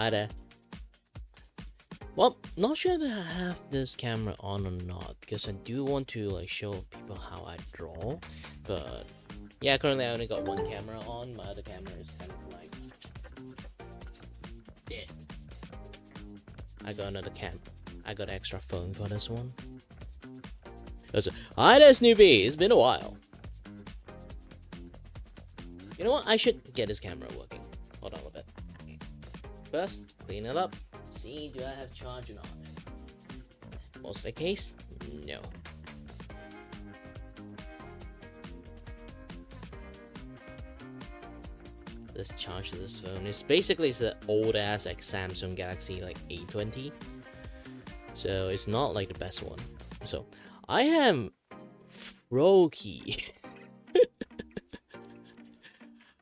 Hi there. Well, not sure that I have this camera on or not, because I do want to like show people how I draw. But yeah, currently I only got one camera on. My other camera is kind of like dead. I got another I got extra phone for this one. Also, hi there, Snoopy. It's been a while. You know what? I should get this camera working. Hold on a bit. First, clean it up. See, do I have charge or not? Was the case? No. Let's charge this phone. It's basically an old ass like Samsung Galaxy like A20. So it's not like the best one. So I am Froky.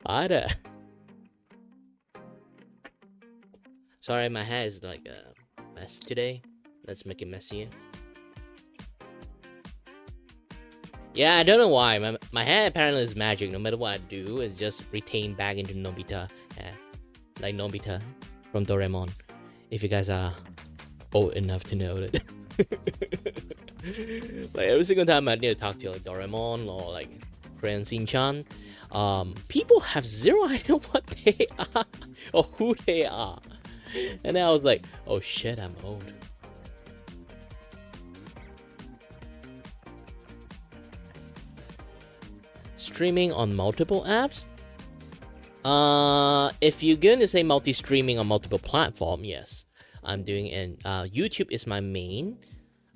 Hi there. Sorry, my hair is like a mess today. Let's make it messier. Yeah, I don't know why. My hair apparently is magic. No matter what I do, it's just retained back into Nobita. Yeah, like Nobita from Doraemon. If you guys are old enough to know that. Like every single time I need to talk to like Doraemon or like Crayon Shin-chan, people have zero idea what they are or who they are. And then I was like, oh shit, I'm old. Streaming on multiple apps? If you're going to say multi-streaming on multiple platform, yes. I'm doing it. YouTube is my main.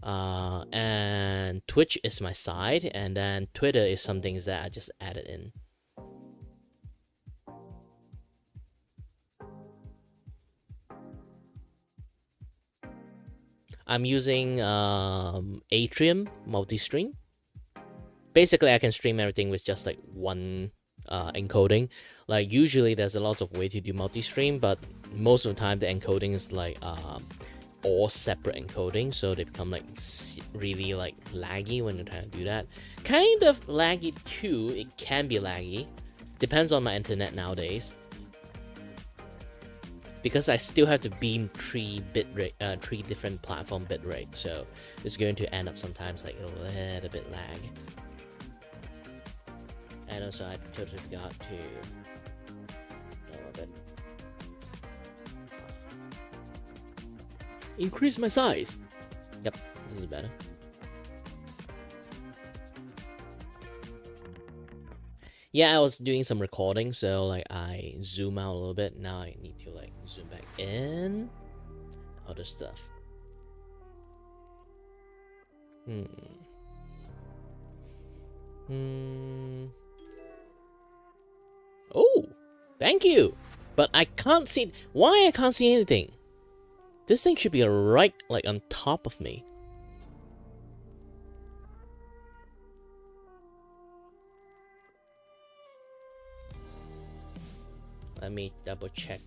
And Twitch is my side. And then Twitter is something that I just added in. I'm using Atrium multi-stream. Basically, I can stream everything with just like one encoding. Like usually there's a lot of way to do multi-stream, but most of the time the encoding is like all separate encoding, so they become like really like laggy when you're trying to do that. Kind of laggy too. It can be laggy. Depends on my internet nowadays. Because I still have to beam 3 different platform bitrate, so it's going to end up sometimes like a little bit lag. And also I totally forgot to increase my size. Yep, this is better. Yeah, I was doing some recording, so like I zoom out a little bit. Now I need to like zoom back in. Other stuff. Oh, thank you. But I can't see. Why I can't see anything? This thing should be right like on top of me. Let me double check.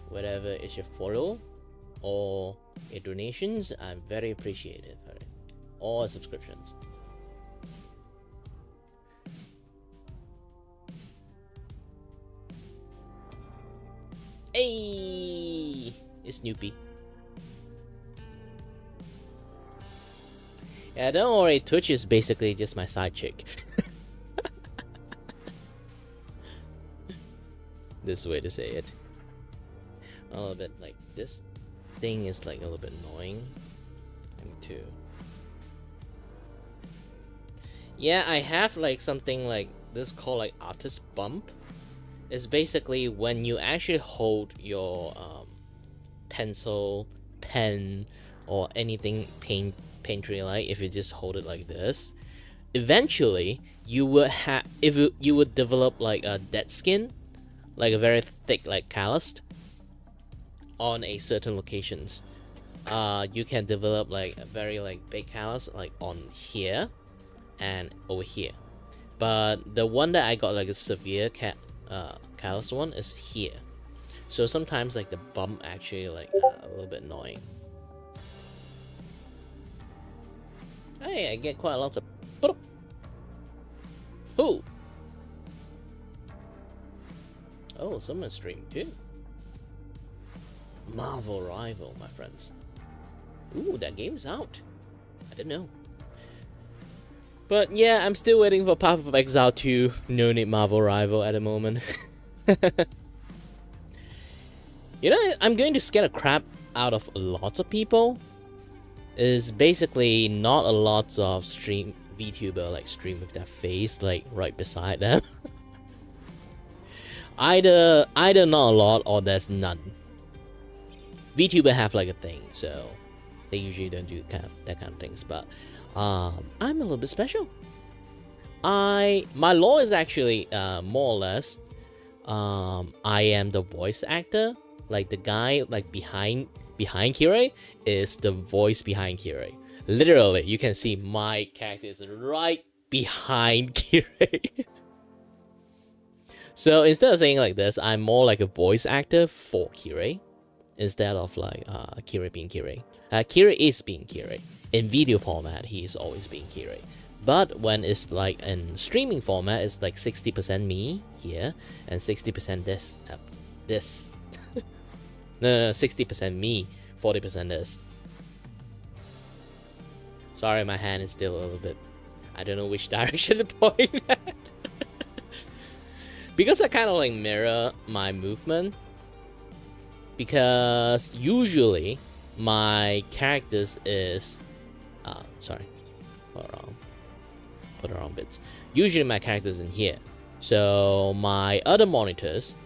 Whatever is your follow or your donations, I'm very appreciative for it. Or subscriptions. Hey, it's Snoopy. Yeah, don't worry. Twitch is basically just my side chick. This way to say it. A little bit like this thing is like a little bit annoying. Me too. Yeah, I have like something like this called like artist bump. It's basically when you actually hold your pencil, pen, or anything painterly like. If you just hold it like this, eventually you would have you would develop like a dead skin. Like a very thick like callus on a certain locations. You can develop like a very like big callus like on here and over here. But the one that I got like a severe callus one is here. So sometimes like the bump actually like a little bit annoying. Hey, I get quite a lot of. Who? Oh, someone's streaming too. Marvel Rival, my friends. Ooh, that game's out. I didn't know. But yeah, I'm still waiting for Path of Exile 2. No need Marvel Rival at the moment. You know, I'm going to scare the crap out of lots of people. Is basically not a lot of VTuber like stream with their face like right beside them. Either not a lot or there's none. VTuber have like a thing, so they usually don't do that kind of things. But I'm a little bit special. My law is actually more or less I am the voice actor. Like the guy like behind Kirei is the voice behind Kirei. Literally, you can see my character is right behind Kirei. So instead of saying like this, I'm more like a voice actor for Kirei, instead of like Kirei being Kirei. Kirei is being Kirei. In video format, he is always being Kirei. But when it's like in streaming format, it's like 60% me here and 60% this. This. No, 60% me, 40% this. Sorry, my hand is still a little bit. I don't know which direction to point at. because I kind of like mirror my movement, because usually my characters is sorry, put the wrong bits. Usually my characters in here, so my other monitors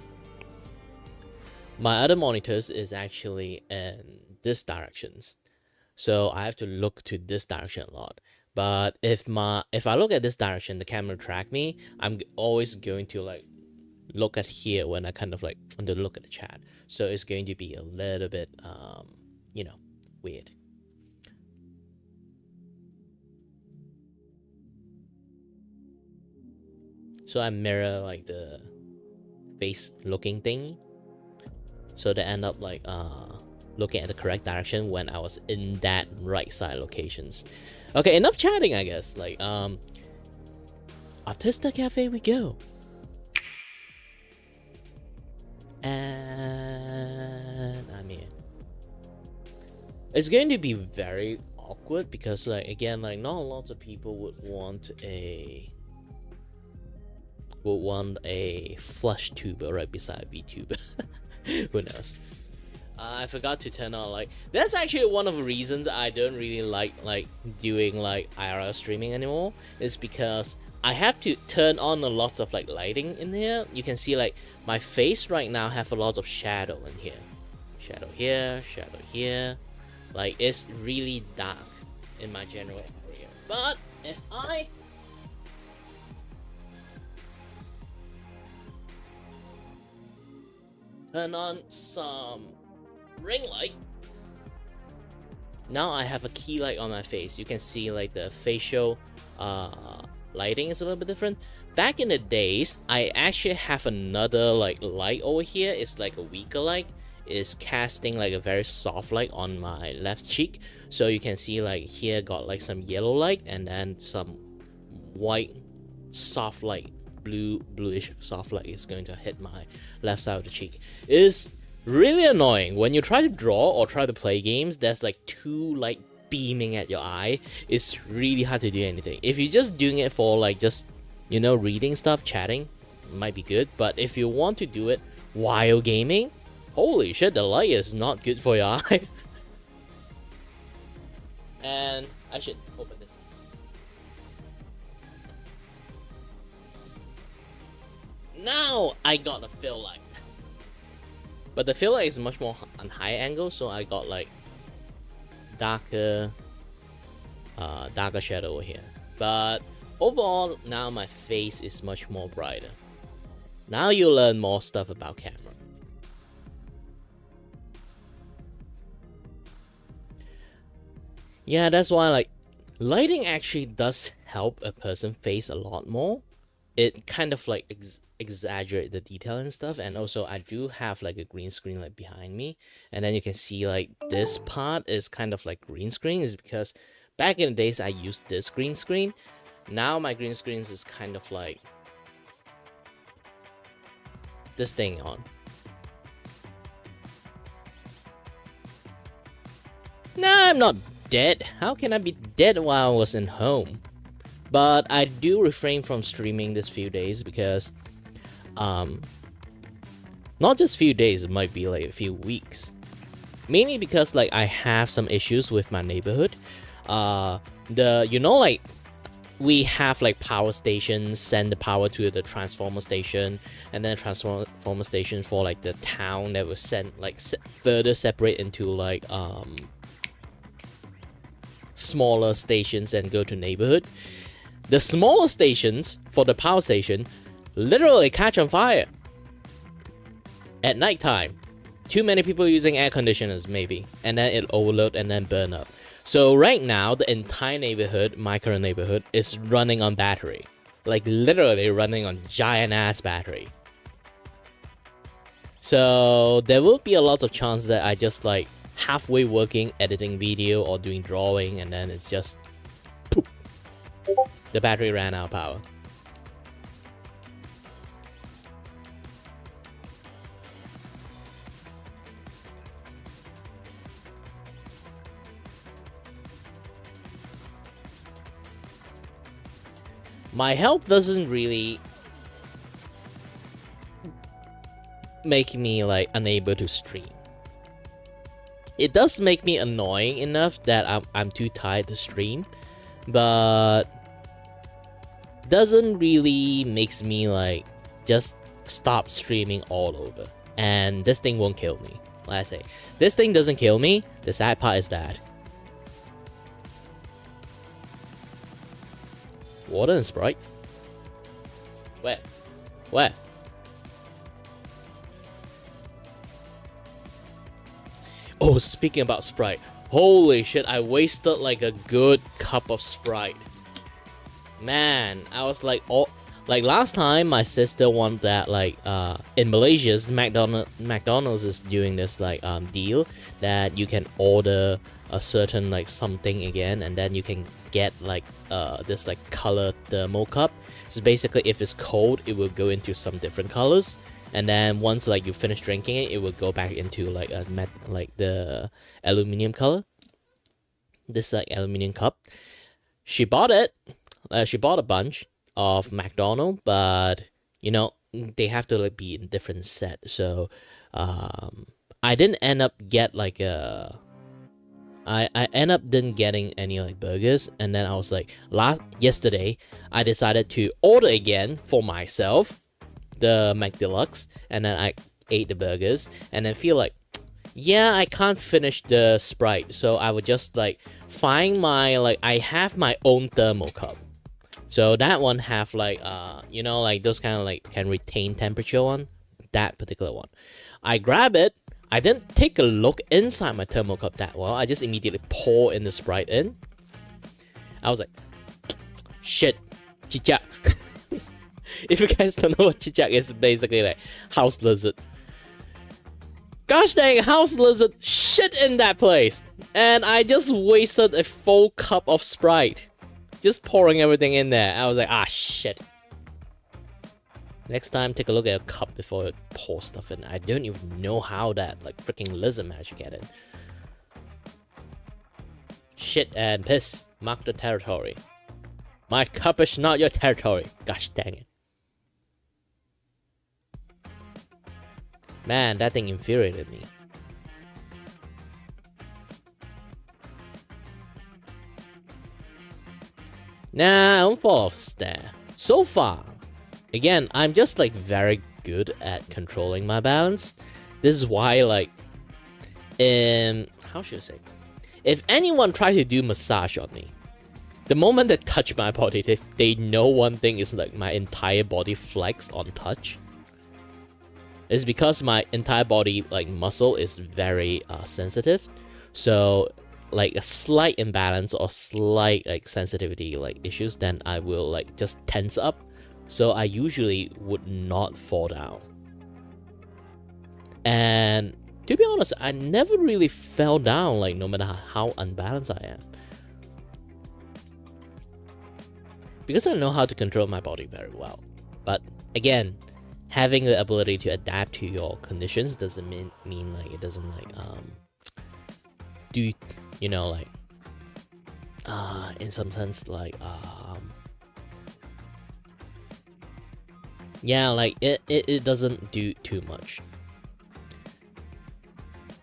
is actually in this directions, so I have to look to this direction a lot. But if I look at this direction, the camera track me. I'm always going to like look at here when I kind of like want to look at the chat. So it's going to be a little bit you know, weird. So I mirror like the face looking thing, so they end up like looking at the correct direction when I was in that right side locations. Okay, enough chatting, I guess. Like Artista Cafe we go. And I'm here. It's going to be very awkward because like again, like not lots of people would want a flush tuber right beside Vtuber. Who knows? I forgot to turn on like that's actually one of the reasons I don't really like doing like IRL streaming anymore, is because I have to turn on a lot of like lighting in here. You can see like my face right now have a lot of shadow in here. Shadow here, shadow here. Like it's really dark in my general area. But if I turn on some ring light, now I have a key light on my face. You can see like the facial lighting is a little bit different. Back in the days, I actually have another like light over here. It's like a weaker light. It's casting like a very soft light on my left cheek. So you can see like here got like some yellow light and then some white soft light, bluish soft light is going to hit my left side of the cheek. It's really annoying when you try to draw or try to play games. There's like two light beaming at your eye. It's really hard to do anything. If you're just doing it for like just, you know, reading stuff, chatting, might be good. But if you want to do it while gaming, holy shit, the light is not good for your eye. And I should open this. Now I got a fill light. But the fill light is much more on high angle, so I got like darker shadow over here. But overall, now my face is much more brighter. Now you learn more stuff about camera. Yeah, that's why like lighting actually does help a person's face a lot more. It kind of like exaggerate the detail and stuff. And also I do have like a green screen like behind me, and then you can see like this part is kind of like green screen, is because back in the days I used this green screen. Now my green screens is kind of like this thing on. Nah, I'm not dead. How can I be dead while I was in home? But I do refrain from streaming this few days because not just few days, it might be like a few weeks. Mainly because like I have some issues with my neighborhood. You know, like we have like power stations send the power to the transformer station, and then transformer station for like the town that was sent like further separate into like smaller stations and go to neighborhood. The smaller stations for the power station literally catch on fire at nighttime. Too many people using air conditioners maybe, and then it overload and then burn up. So right now the entire neighborhood, my current neighborhood, is running on battery. Like literally running on giant ass battery. So there will be a lot of chance that I just like halfway working, editing video or doing drawing, and then it's just poof, the battery ran out of power. My health doesn't really make me like unable to stream. It does make me annoying enough that I'm too tired to stream, but doesn't really makes me like just stop streaming all over. And this thing won't kill me. Like I say, this thing doesn't kill me. The sad part is that water and Sprite. Where? Where? Oh, speaking about Sprite. Holy shit, I wasted like a good cup of Sprite. Man, I was like, like last time my sister wanted that, like in Malaysia's McDonald's is doing this like deal that you can order a certain like something again, and then you can get like this like color thermal cup. So basically, if it's cold, it will go into some different colors, and then once like you finish drinking it, it will go back into like a like the aluminum color. This like aluminum cup. She bought it. She bought a bunch of McDonald's, but you know they have to like be in different set. So I didn't end up get like a. I end up didn't getting any like burgers, and then I was like yesterday I decided to order again for myself the McDeluxe, and then I ate the burgers, and I feel like yeah, I can't finish the Sprite, so I would just like find my like I have my own thermal cup. So that one have like you know like those kind of like can retain temperature one, that particular one. I grab it. I didn't take a look inside my thermal cup that well. I just immediately pour in the Sprite in. I was like, shit, chit-chat. If you guys don't know what chit-chat is, basically like house lizard. Gosh dang, house lizard shit in that place. And I just wasted a full cup of Sprite. Just pouring everything in there. I was like, ah, shit. Next time, take a look at a cup before you pour stuff in. I don't even know how that like freaking lizard managed to get in. Shit and piss. Mark the territory. My cup is not your territory. Gosh dang it. Man, that thing infuriated me. Nah, I don't fall off there. So far, again, I'm just like very good at controlling my balance. This is why like, how should I say? If anyone tries to do massage on me, the moment they touch my body, they know one thing is like my entire body flex on touch. It's because my entire body like muscle is very sensitive, so like a slight imbalance or slight like sensitivity like issues, then I will like just tense up. So I usually would not fall down. And to be honest, I never really fell down, like no matter how unbalanced I am, because I know how to control my body very well. But again, having the ability to adapt to your conditions doesn't mean like it doesn't like do, you know, like in some sense like yeah, like it doesn't do too much.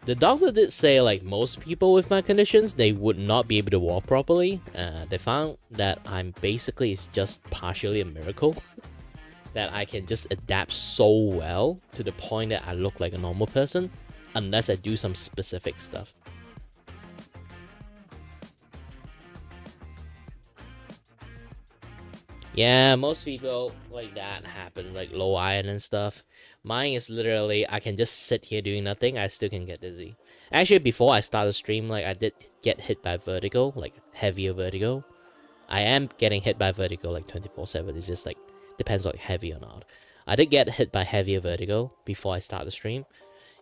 The doctor did say like most people with my conditions, they would not be able to walk properly. They found that I'm basically it's just partially a miracle. That I can just adapt so well to the point that I look like a normal person, unless I do some specific stuff. Yeah, most people like that happen, like low iron and stuff. Mine is literally, I can just sit here doing nothing, I still can get dizzy. Actually, before I started the stream, like I did get hit by vertigo, like heavier vertigo. I am getting hit by vertigo like 24/7, it's just like, depends on heavy or not. I did get hit by heavier vertigo before I start the stream.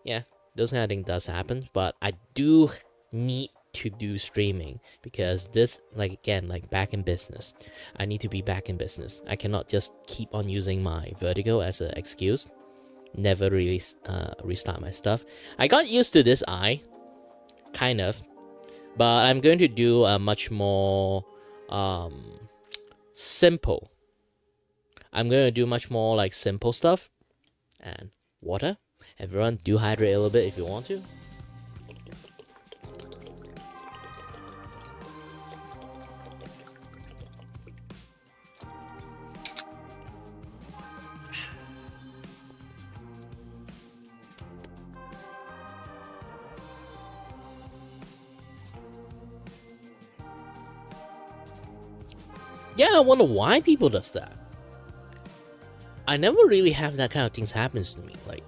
Yeah, those kind of things does happen, but I do need to do streaming because this, like again, like back in business. I need to be back in business. I cannot just keep on using my vertigo as an excuse. Never really restart my stuff. I got used to this eye, kind of, but I'm going to do a much more simple. I'm going to do much more like simple stuff and water. Everyone, do hydrate a little bit if you want to. Yeah, I wonder why people does that. I never really have that kind of things happens to me. Like,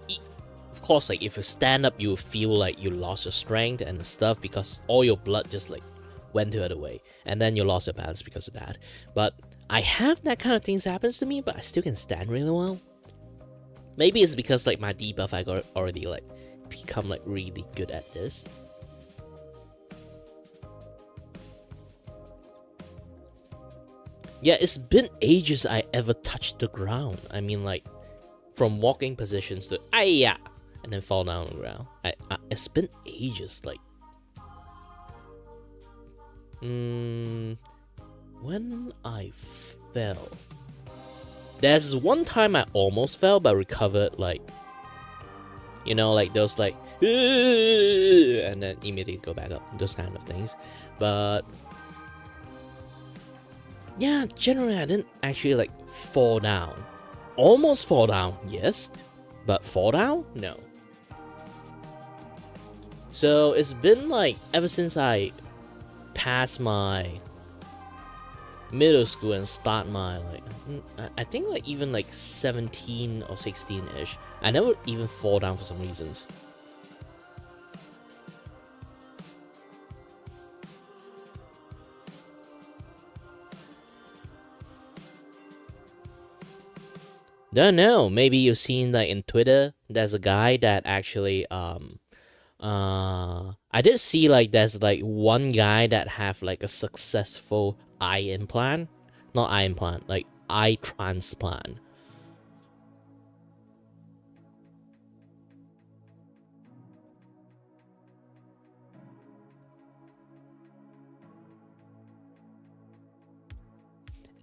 of course, like if you stand up, you feel like you lost your strength and stuff because all your blood just like went the other way, and then you lost your balance because of that. But I have that kind of things happens to me, but I still can stand really well. Maybe it's because like my debuff, I got already like become like really good at this. Yeah, it's been ages I ever touched the ground. I mean, like, from walking positions to yeah, and then fall down on the ground. It's been ages. Like, when I fell, there's one time I almost fell, but recovered. Like, you know, like those like, and then immediately go back up. Those kind of things, but. Yeah, generally I didn't actually like fall down. Almost fall down, yes, but fall down? No. So it's been like ever since I passed my middle school and start my like, I think like even like 17 or 16-ish, I never even fall down for some reasons. Don't know. Maybe you've seen like in Twitter, there's a guy that actually I did see like there's like one guy that have like a successful eye implant, not eye implant, like eye transplant.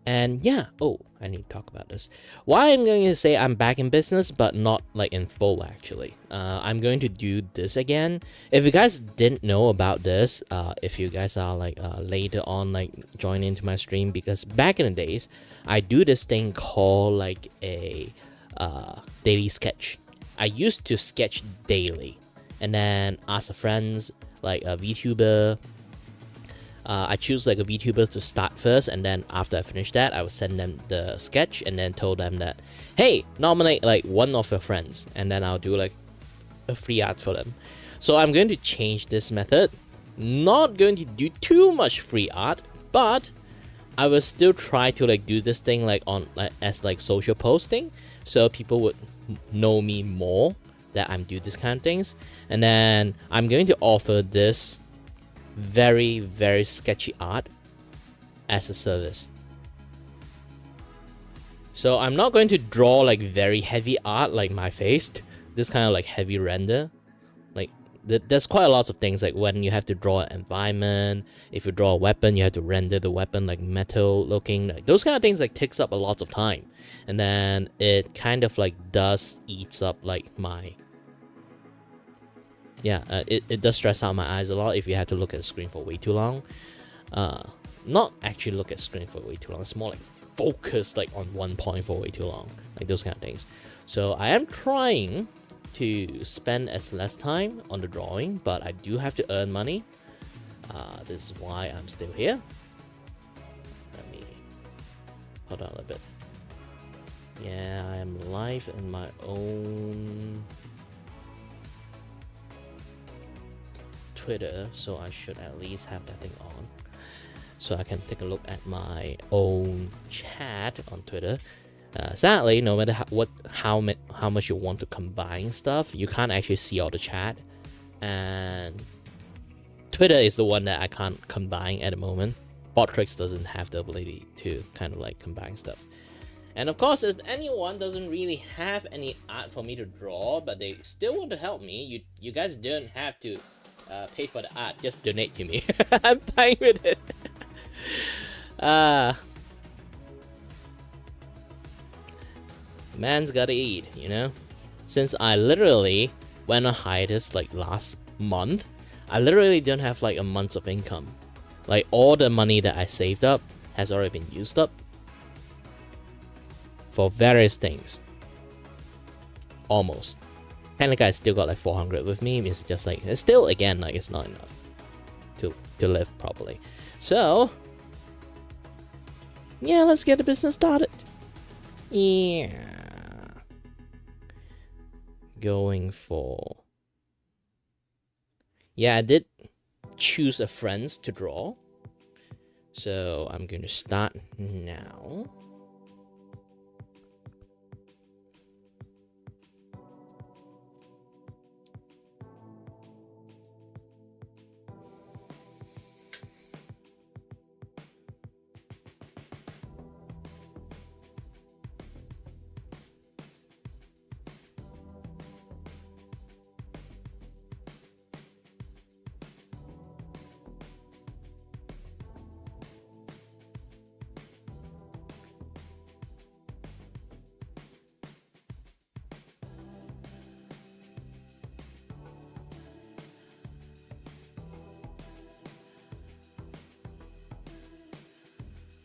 And yeah, oh, I need to talk about this. Why I'm going to say I'm back in business, but not like in full actually. I'm going to do this again. If you guys didn't know about this, if you guys are like later on like join into my stream, because back in the days, I do this thing called like a daily sketch. I used to sketch daily, and then ask friends like a Vtuber. I choose like a Vtuber to start first, and then after I finish that, I will send them the sketch and then told them that, hey, nominate like one of your friends, and then I'll do like a free art for them. So I'm going to change this method. Not going to do too much free art, but I will still try to like do this thing like on like as like social posting, so people would know me more that I'm do this kind of things. And then I'm going to offer this very, very sketchy art as a service. So I'm not going to draw like very heavy art like my face, this kind of like heavy render. Like there's quite a lot of things, like when you have to draw an environment, if you draw a weapon, you have to render the weapon like metal looking, like those kind of things like takes up a lot of time, and then it kind of like does eats up like my it does stress out my eyes a lot if you have to look at the screen for way too long. Not actually look at the screen for way too long, it's more like focus like on one point for way too long, like those kind of things. So I am trying to spend as less time on the drawing, but I do have to earn money. This is why I'm still here. Let me hold on a little bit. Yeah, I am live in my own Twitter, so I should at least have that thing on, so I can take a look at my own chat on Twitter. Sadly, no matter how much you want to combine stuff, you can't actually see all the chat, and Twitter is the one that I can't combine at the moment. Botrix doesn't have the ability to kind of like combine stuff. And of course, if anyone doesn't really have any art for me to draw, but they still want to help me, you guys don't have to pay for the art, just donate to me. I'm fine with it. Man's gotta eat, you know? since I literally went on hiatus like last month, I literally don't have like a month of income. Like all the money that I saved up has already been used up for various things. Almost. Technically, I still got like 400 with me. It's just like, it's still, again, like it's not enough to live properly. So, yeah, let's get the business started. Yeah. Going for... Yeah, I did choose a friends to draw. So, I'm going to start now.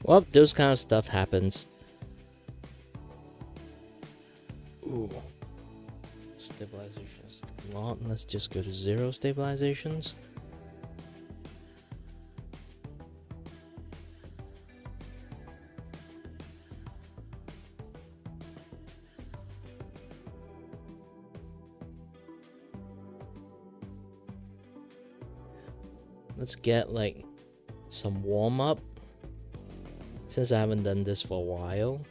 Well, those kind of stuff happens. Ooh. Stabilizations. Well, let's just go to 0 stabilizations. Let's get like some warm up. Since I haven't done this for a while.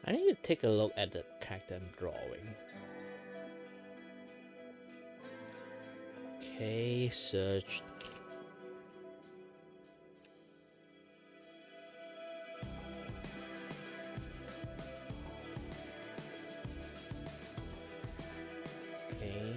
I need to take a look at the character I'm drawing. Okay, search. Okay.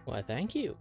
Why, thank you.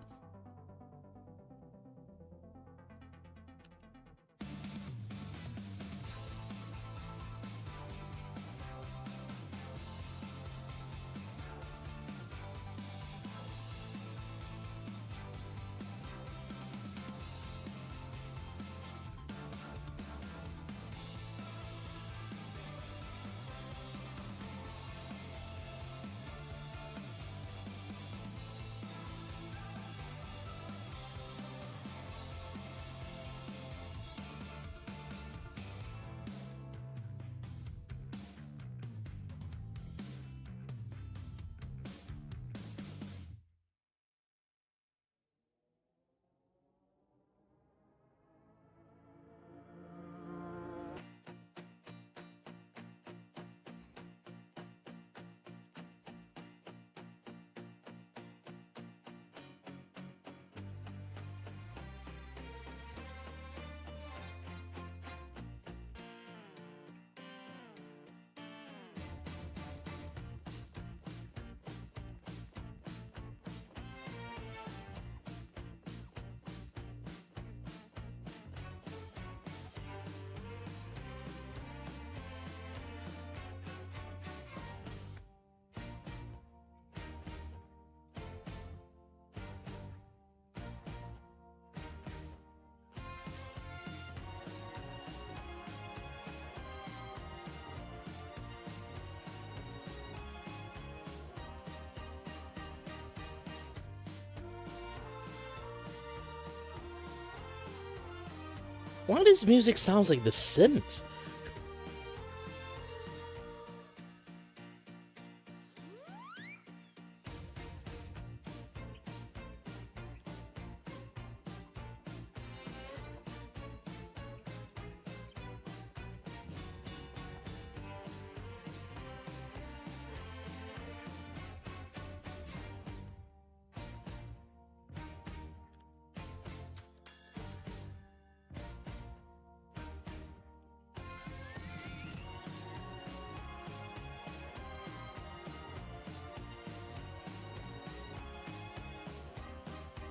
Why this music sounds like The Sims?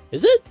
Is it?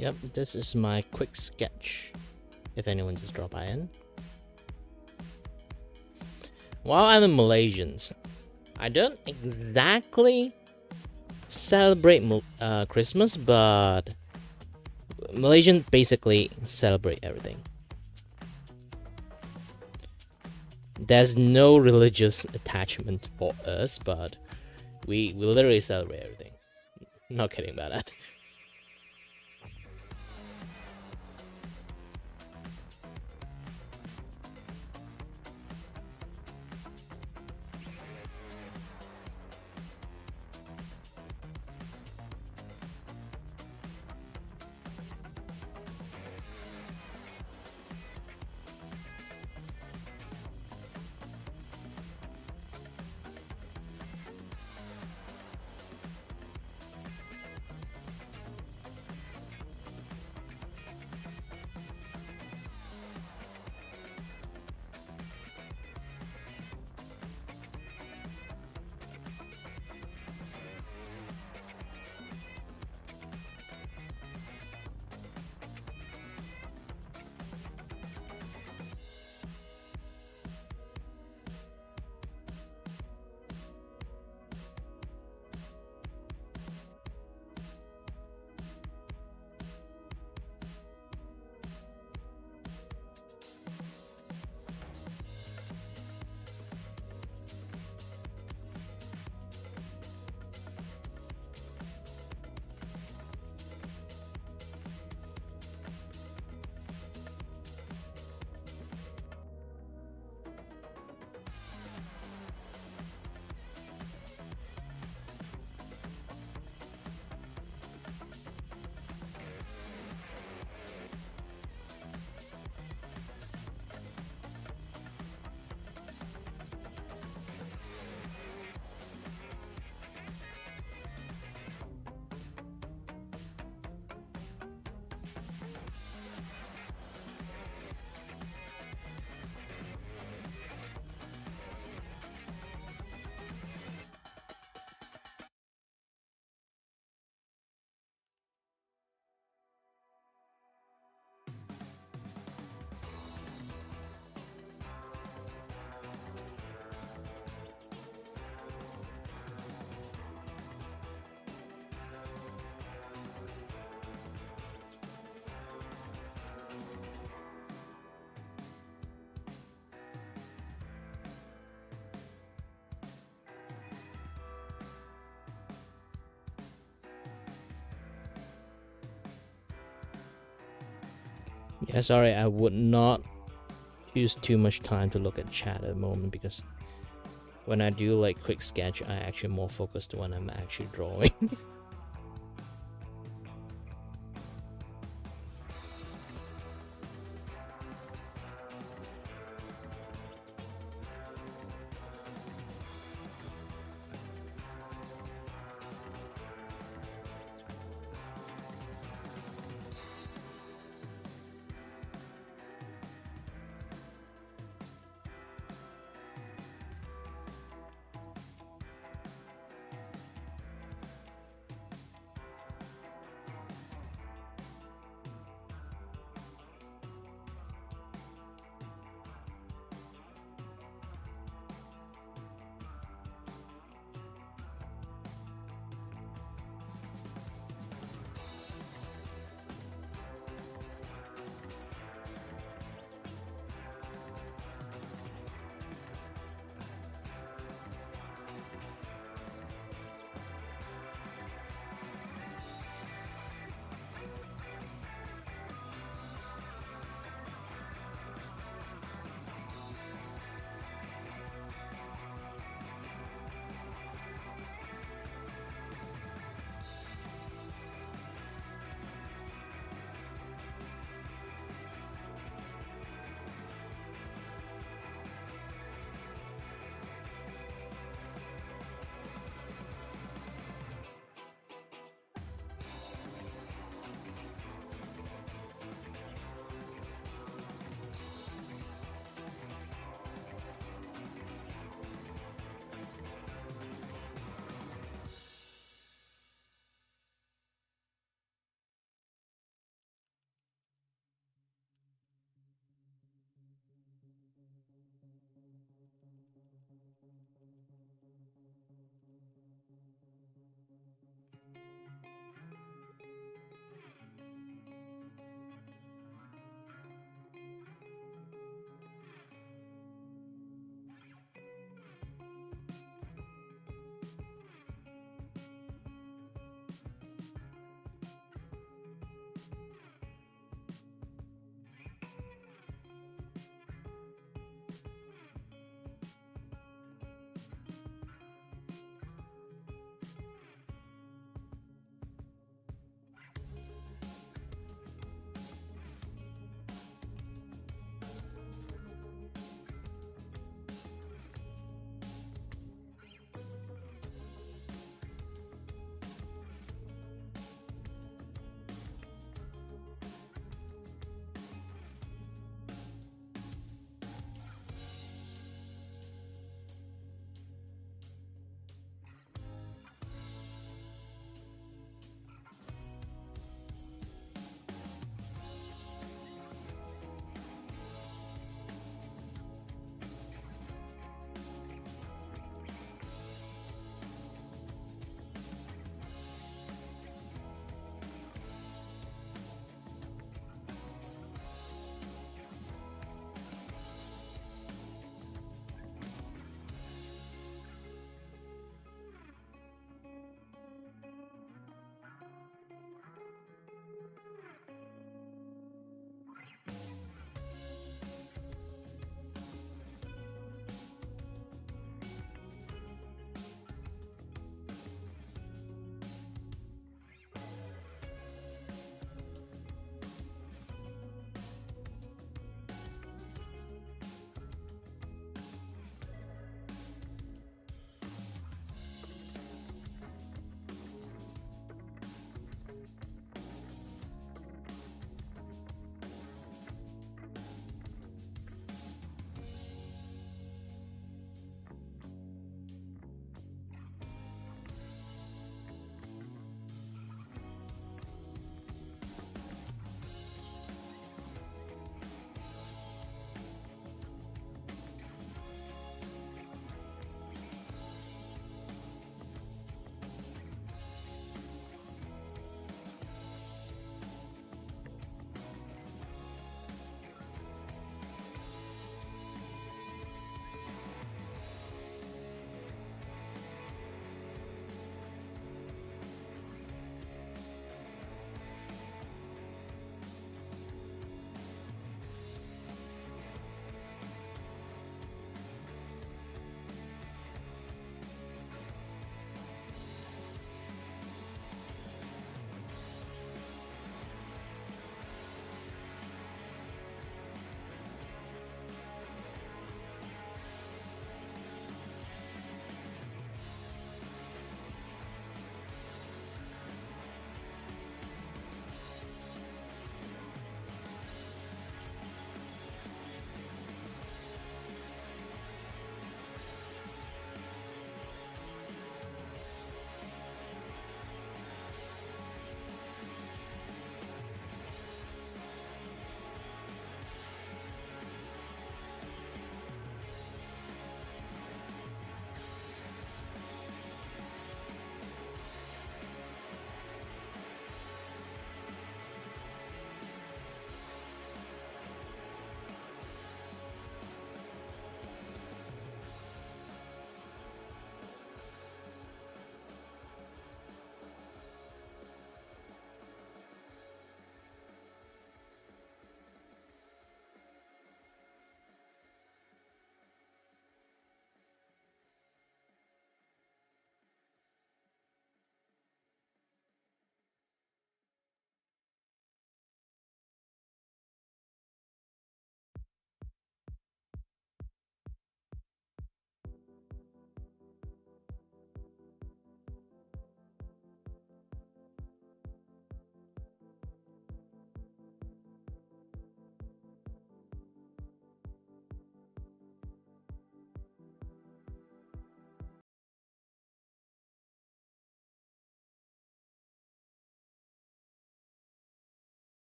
Yep, this is my quick sketch. If anyone just drop by in. While I'm in Malaysians, I don't exactly celebrate Christmas, but Malaysians basically celebrate everything. There's no religious attachment for us, but we literally celebrate everything. Not kidding about that. Yeah, sorry, I would not use too much time to look at chat at the moment because when I do like quick sketch, I actually more focused when I'm actually drawing.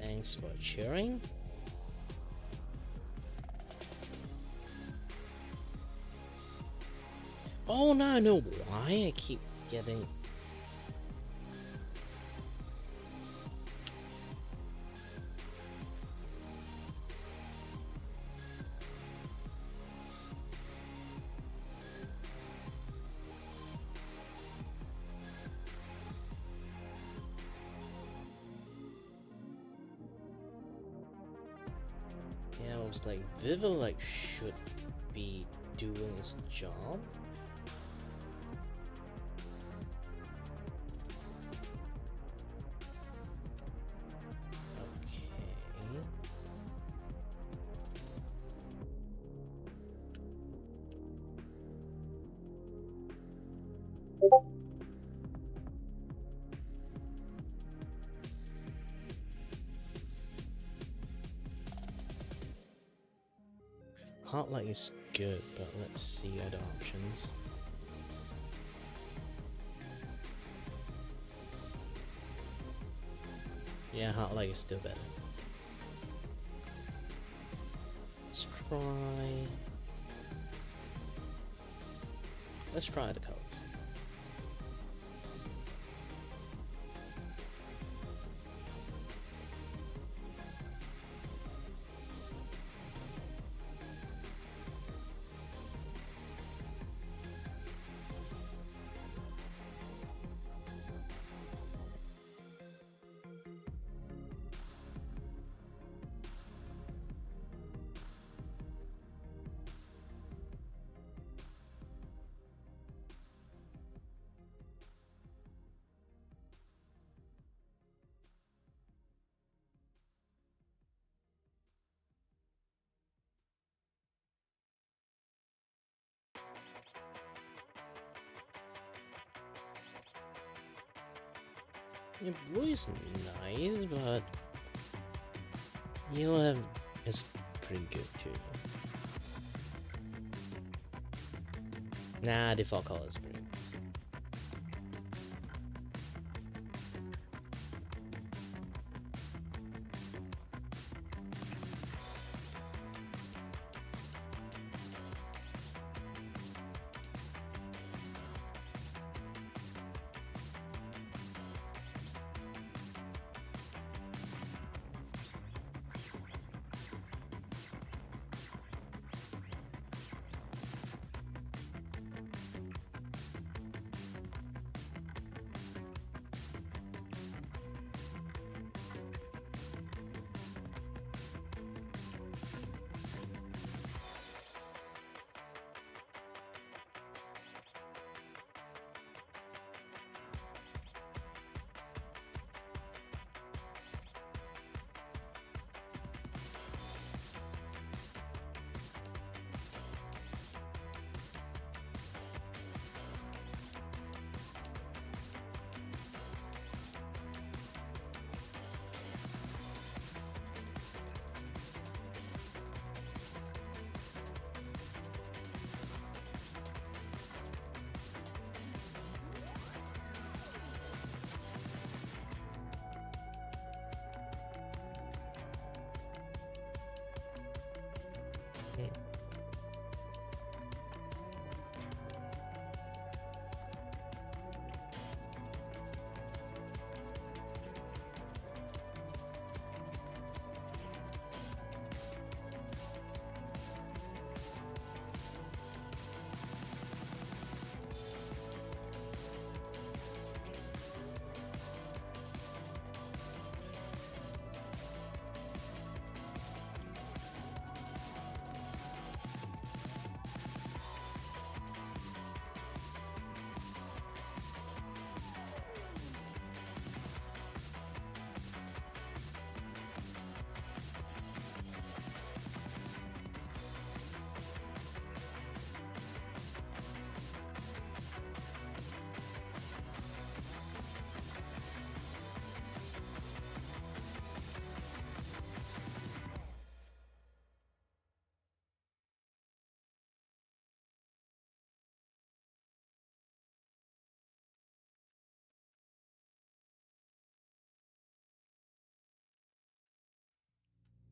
Thanks for cheering. Oh, now I know why I keep getting... Yeah, I was like, Vtuber like should be doing his job. Okay. Hot light is good, but let's see other options. Yeah, hot light is still better. Let's try... Let's try the colors. Yeah, blue is nice, but yellow is pretty good too. Nah, default color is pretty nice.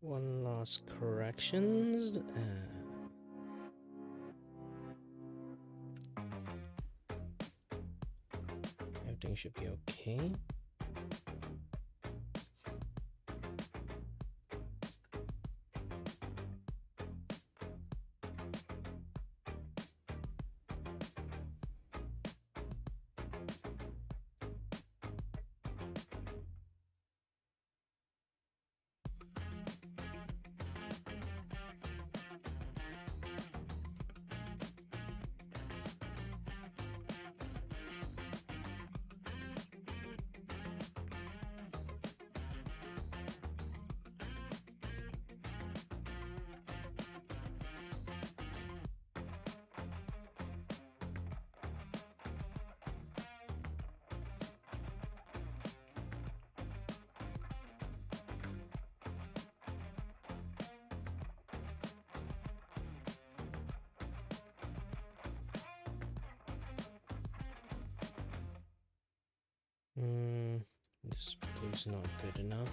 One last corrections. Everything should be okay. This blue's not good enough.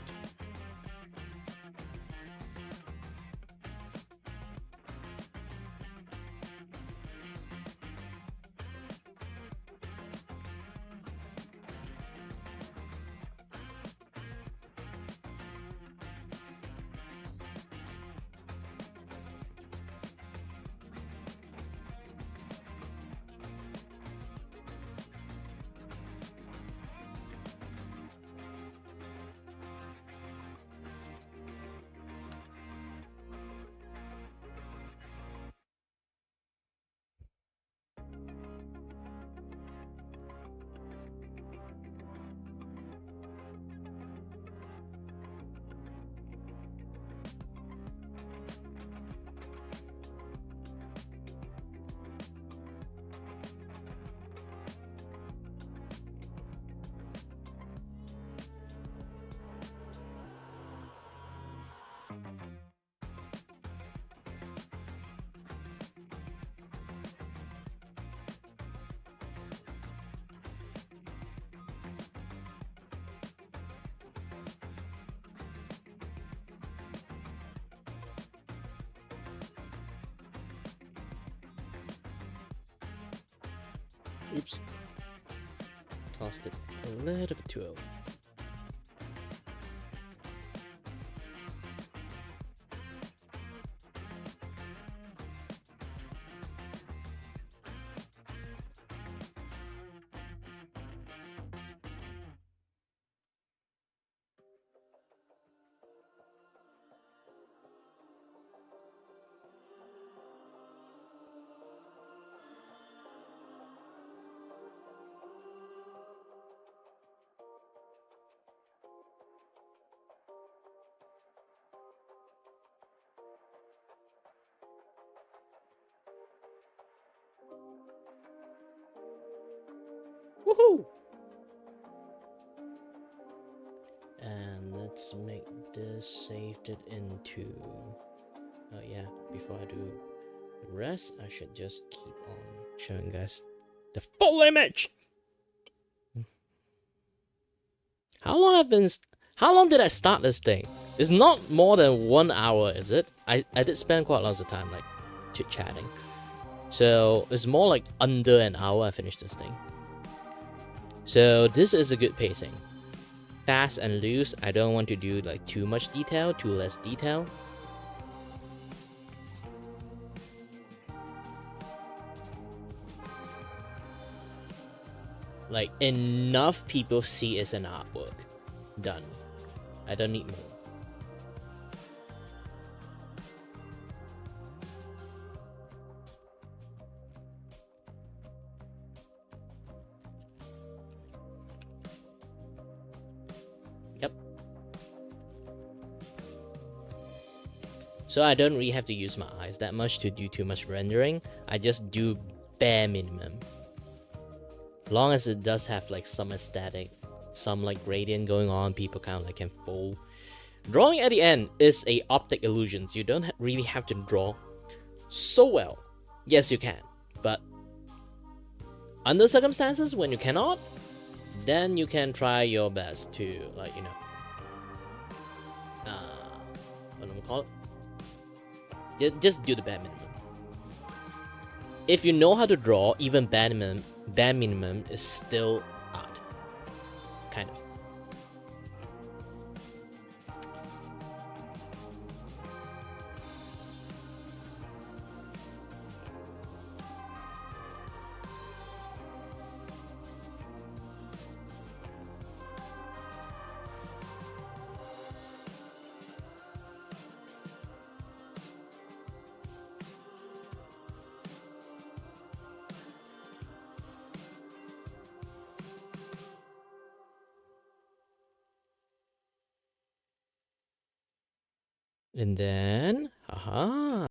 Oops. Tossed it a little bit too early. Woohoo! And let's make this saved it into. Oh yeah, before I do the rest, I should just keep on showing guys the full image. How long did I start this thing? It's not more than 1 hour, is it? I did spend quite lots of time like chit-chatting. So it's more like under an hour I finished this thing. So this is a good pacing. Fast and loose. I don't want to do like too much detail, too less detail. Like enough people see it's an artwork. Done. I don't need more. Yep. So I don't really have to use my eyes that much to do too much rendering. I just do bare minimum. Long as it does have like some aesthetic, some like gradient going on, people kind of like can fool. Drawing at the end is a optic illusion. You don't really have to draw so well. Yes, you can, but under circumstances when you cannot, then you can try your best to like, you know, what do I call it? Just do the bare minimum. If you know how to draw, even bare minimum is still art, kind of. And then, haha.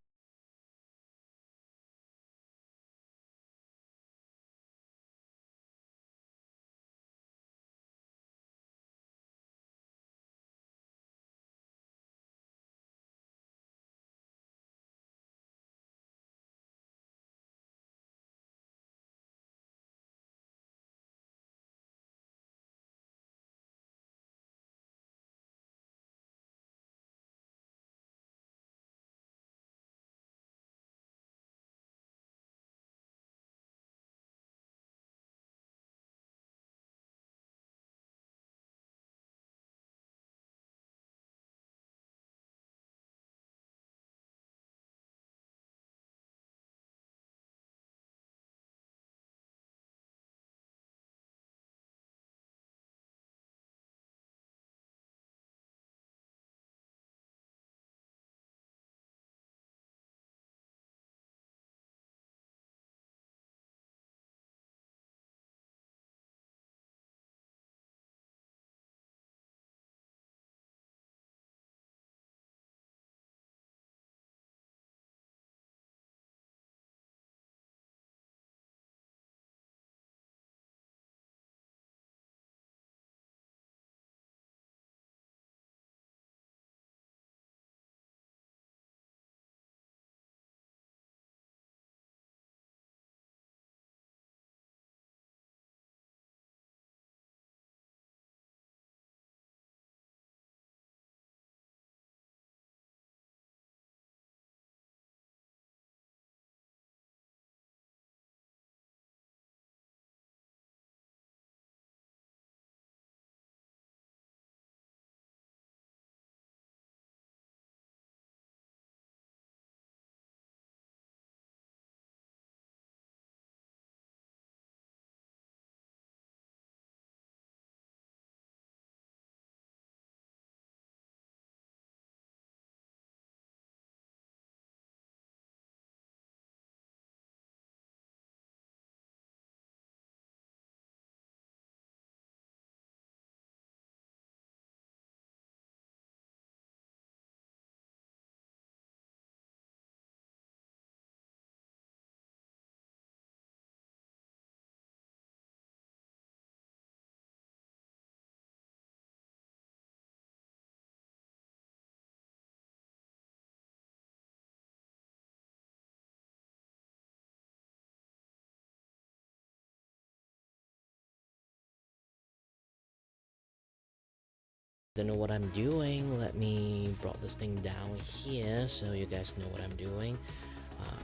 Don't know what I'm doing. Let me brought this thing down here so you guys know what I'm doing.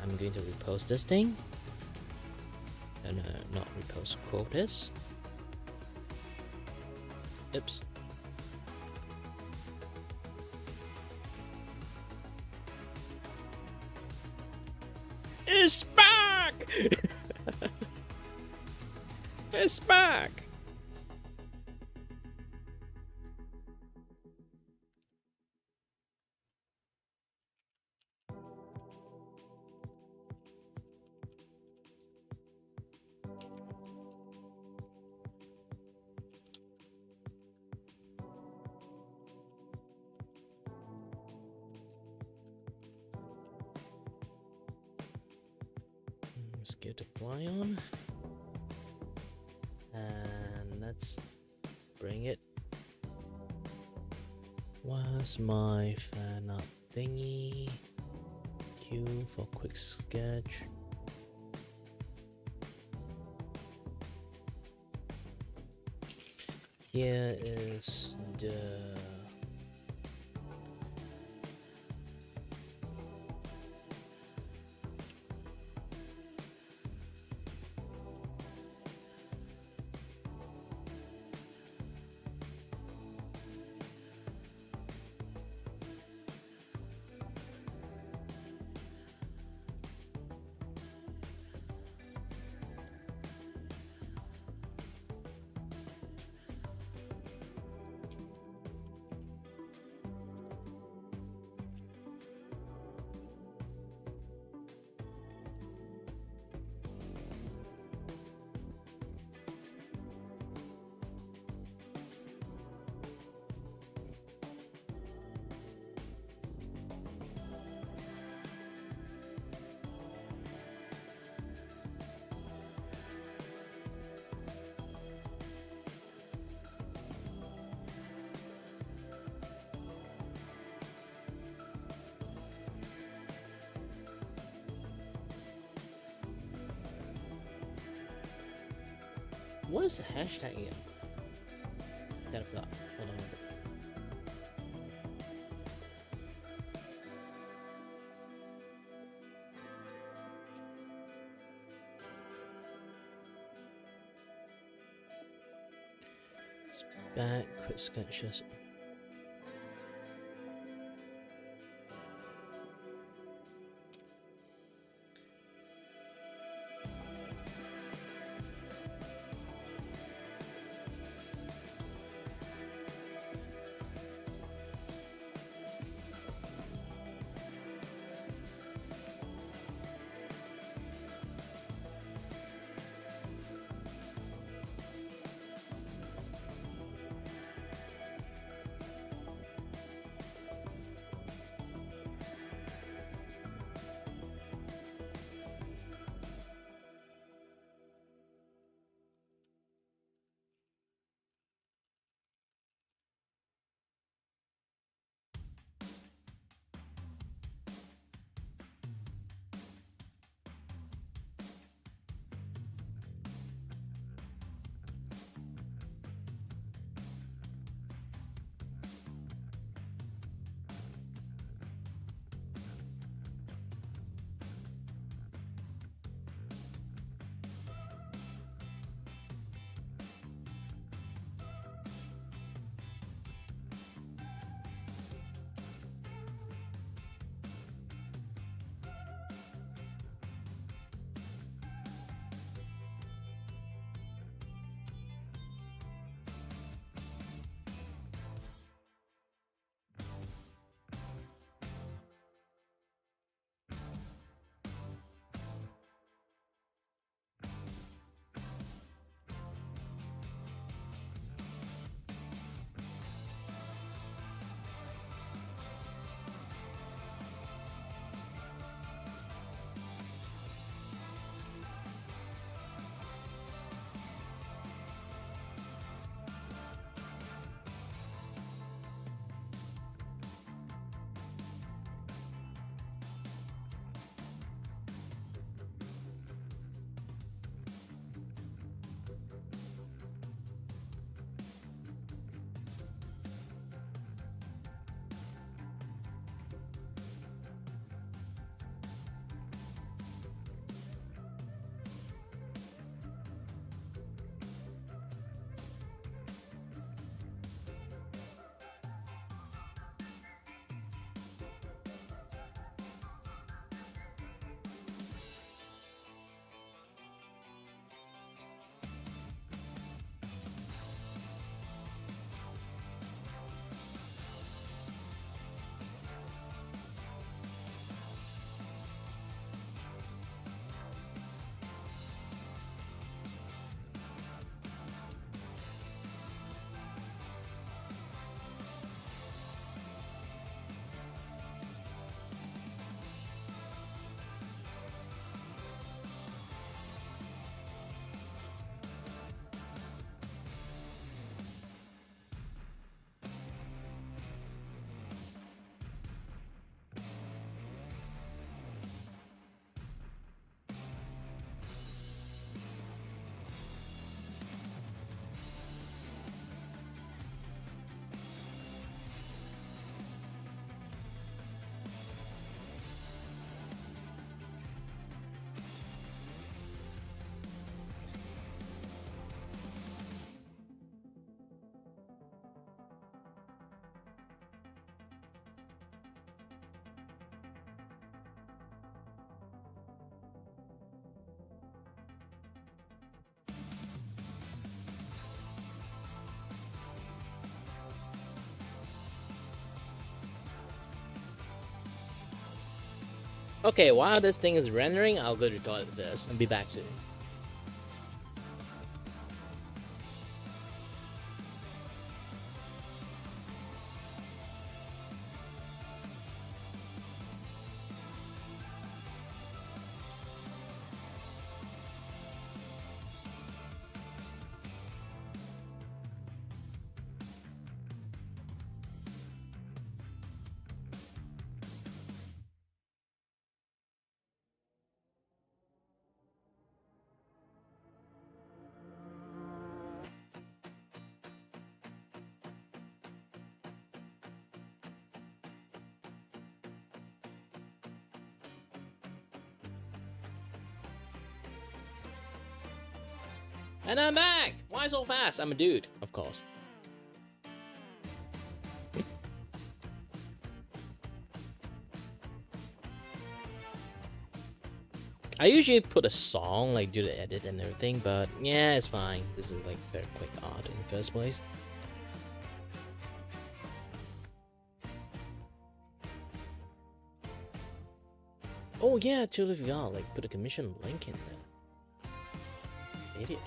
I'm going to repost this thing. And not repost, quote this. Oops. It's back! It's back! Let's get apply on. And let's bring it. Where's my fan art thingy? Q for quick sketch. Here is the What is the hashtag again? Kind of forgot. Hold on. Bad quick sketches. Okay, while this thing is rendering, I'll go to the toilet with this and be back soon. And I'm back! Why so fast? I'm a dude, of course. I usually put a song, like do the edit and everything, but yeah, it's fine. This is like very quick art in the first place. Oh yeah, I totally forgot, like put a commission link in there. Idiot.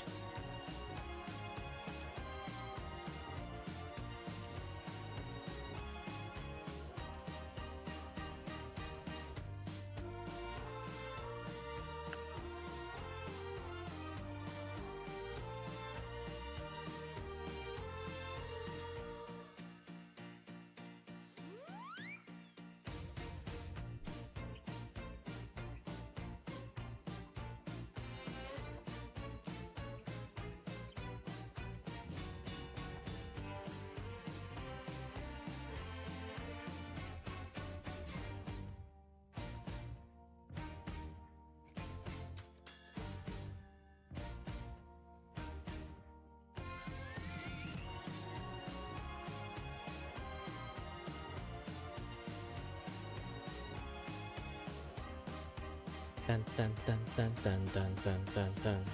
Dun dun dun dun dun dun dun dun dun.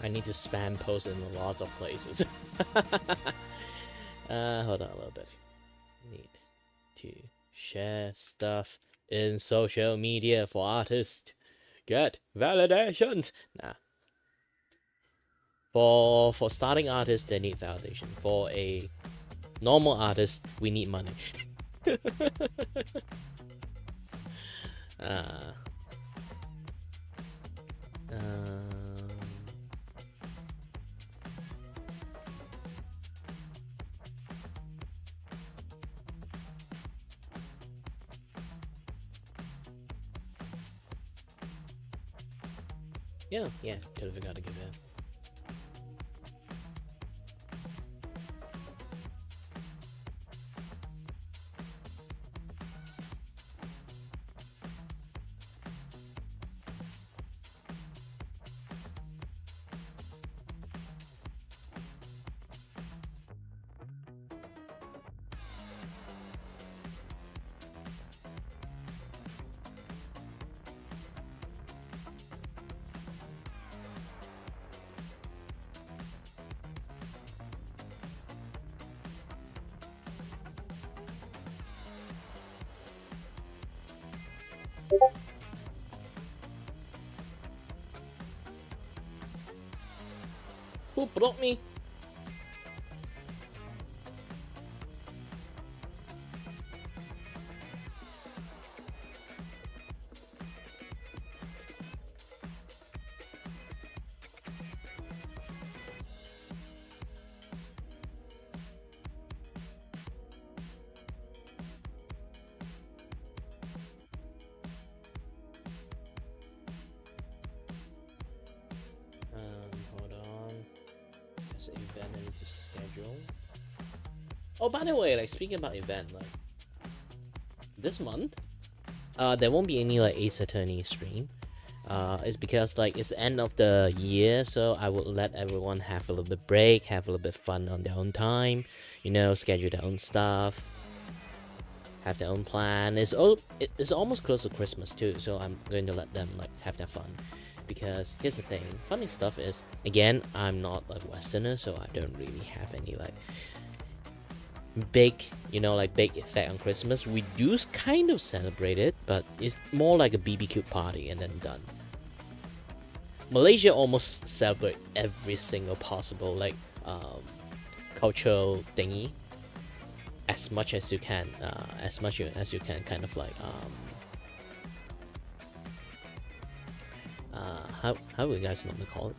I need to spam post in lots of places. Hold on a little bit. Need to share stuff in social media for artists. Get validations. Nah. For starting artists, they need validation. For a normal artist, we need money. Yeah, totally forgot to give that. Who blocked me? Hold on. There's an event I need to schedule. Oh, by the way, like speaking about event, like this month, there won't be any like Ace Attorney stream. is because like it's the end of the year, so I would let everyone have a little bit break, have a little bit fun on their own time, you know, schedule their own stuff, have their own plan. It's almost close to Christmas too, so I'm going to let them like have their fun. Because here's the thing, funny stuff is, again, I'm not a Westerner, so I don't really have any like big, you know, like big effect on Christmas. We do kind of celebrate it, but it's more like a BBQ party and then done. Malaysia almost celebrate every single possible like cultural thingy as much as you can, kind of like how do you guys normally call it?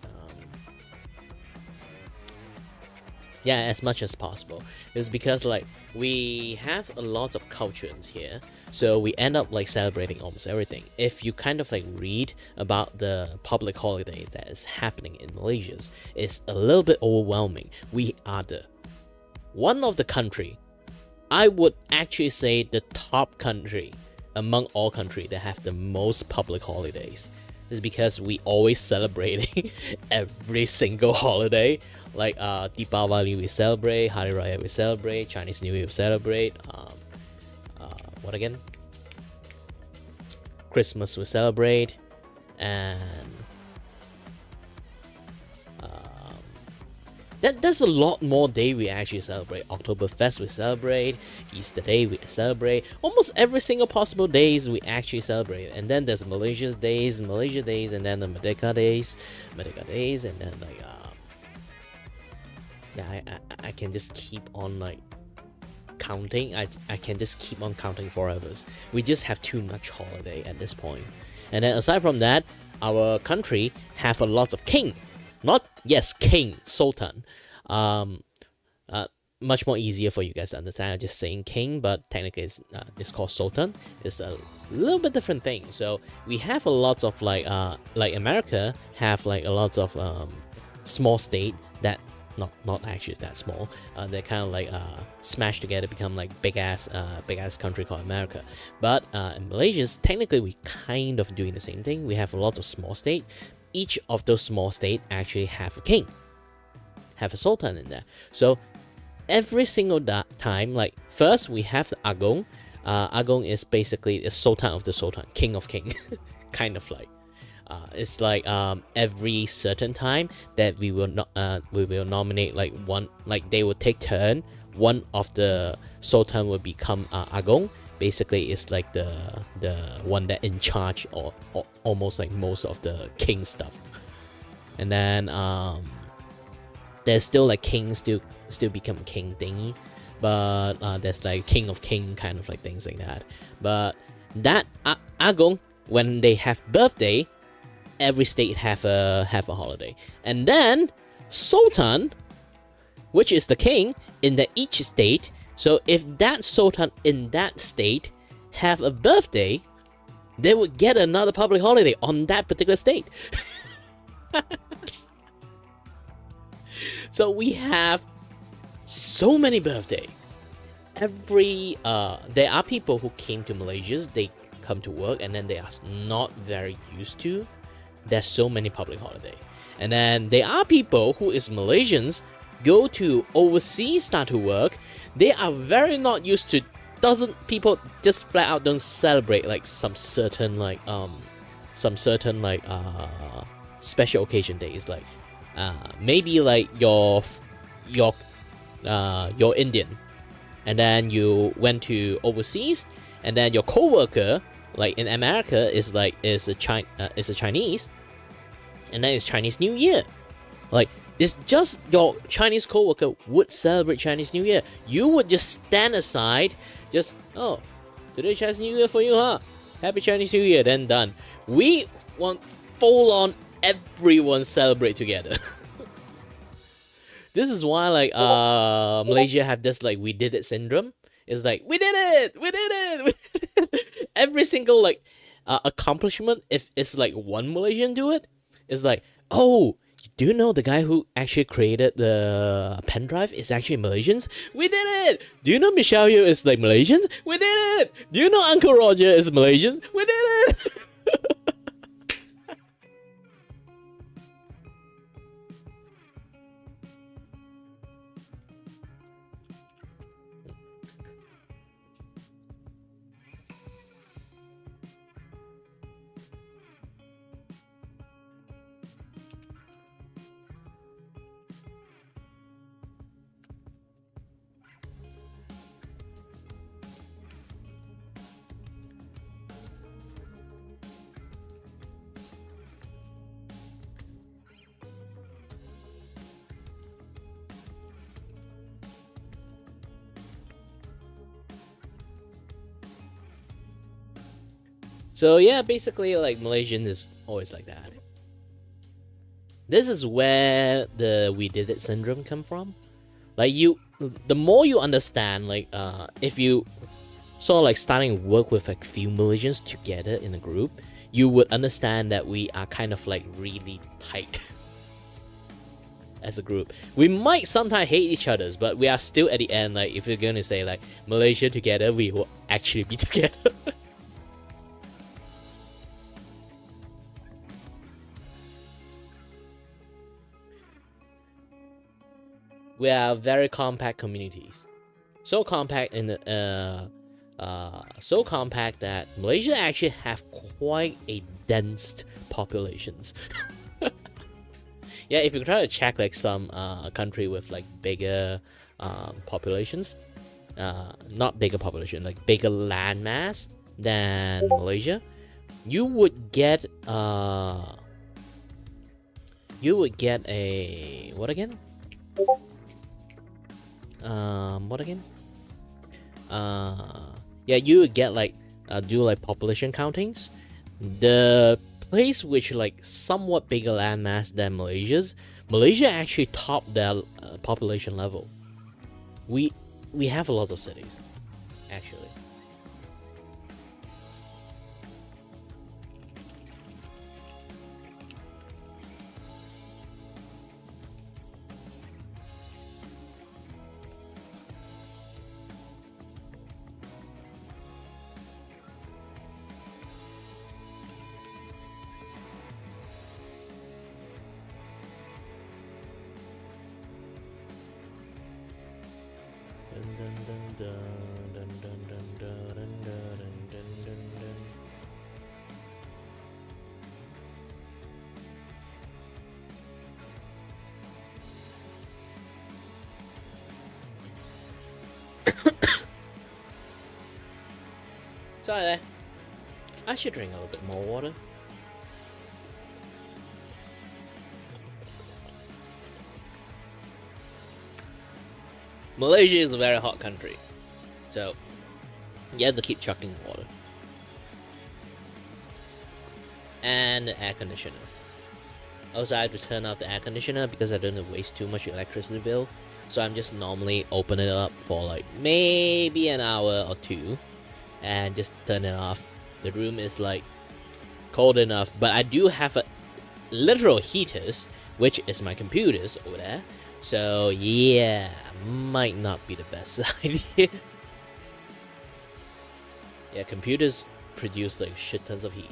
Yeah, as much as possible. It's because like we have a lot of cultures here, so we end up like celebrating almost everything. If you kind of like read about the public holiday that is happening in Malaysia, it's a little bit overwhelming. We are one of the country, I would actually say the top country among all countries that have the most public holidays. Is because we always celebrating every single holiday. Like Deepavali we celebrate, Hari Raya we celebrate, Chinese New Year we celebrate, what again? Christmas we celebrate, and there's a lot more day we actually celebrate. Oktoberfest we celebrate, Easter Day we celebrate, almost every single possible days we actually celebrate. And then there's Malaysia days, and then the Merdeka days, and then like yeah, I can just keep on like counting. I can just keep on counting forever. We just have too much holiday at this point. And then aside from that, our country have a lot of king. Not, yes, king, sultan. Much more easier for you guys to understand. I'm just saying king, but technically it's called sultan. It's a little bit different thing. So we have a lot of like America have like a lot of small state that not actually that small. They kind of like smash together, become like big ass country called America. But in Malaysia, technically we kind of doing the same thing. We have a lot of small state. Each of those small states actually have a king, have a sultan in there. So every single time, like first we have the Agong. Agong is basically the sultan of the sultan, king of king, kind of like. It's like every certain time that we will nominate like one, like they will take turn. One of the sultan will become Agong. Basically, it's like the one that in charge or almost like most of the king stuff. And then there's still like king still become king thingy, but there's like king of king kind of like things like that. But that Agong, when they have birthday, every state have a holiday. And then sultan, which is the king in each state. So if that sultan in that state have a birthday, they would get another public holiday on that particular state. So we have so many birthday. There are people who came to Malaysia, they come to work, and then they are not very used to there's so many public holiday. And then there are people who is Malaysians, go to overseas, start to work. They are very not used to, people just flat out don't celebrate like some certain special occasion days, like maybe like you're Indian, and then you went to overseas, and then your coworker like in America is a Chinese, and then it's Chinese New Year. Like, it's just your Chinese coworker would celebrate Chinese New Year. You would just stand aside, just, oh, today Chinese New Year for you, huh? Happy Chinese New Year, then done. We want full on everyone celebrate together. This is why like Malaysia have this like we did it syndrome. It's like we did it. Every single like accomplishment, if it's like one Malaysian do it, it's like, oh, do you know the guy who actually created the pen drive is actually Malaysians? We did it! Do you know Michelle Yeoh is like Malaysians? We did it! Do you know Uncle Roger is Malaysians? We did it! So yeah, basically like Malaysian is always like that. This is where the we did it syndrome come from. Like you, the more you understand, like if you sort of like starting work with like few Malaysians together in a group, you would understand that we are kind of like really tight as a group. We might sometimes hate each other's, but we are still at the end. Like if you're gonna say like Malaysia together, we will actually be together. We are very compact communities. So compact in the so compact that Malaysia actually have quite a dense populations. Yeah, if you try to check like some country with like bigger populations, not bigger population, like bigger land mass than Malaysia, you would get a what again? What again? Yeah, you would get like do like population countings. The place which like somewhat bigger landmass than Malaysia's, Malaysia actually topped their population level. We we have a lot of cities actually. Sorry there. I should drink a little bit more water. Malaysia is a very hot country, so you have to keep chucking water and the air conditioner. Also, I have to turn off the air conditioner because I don't want to waste too much electricity bill. So I'm just normally open it up for like maybe an hour or two, and just turn it off. The room is like cold enough, but I do have a literal heaters, which is my computers over there. So yeah, might not be the best idea. Yeah, computers produce like shit tons of heat.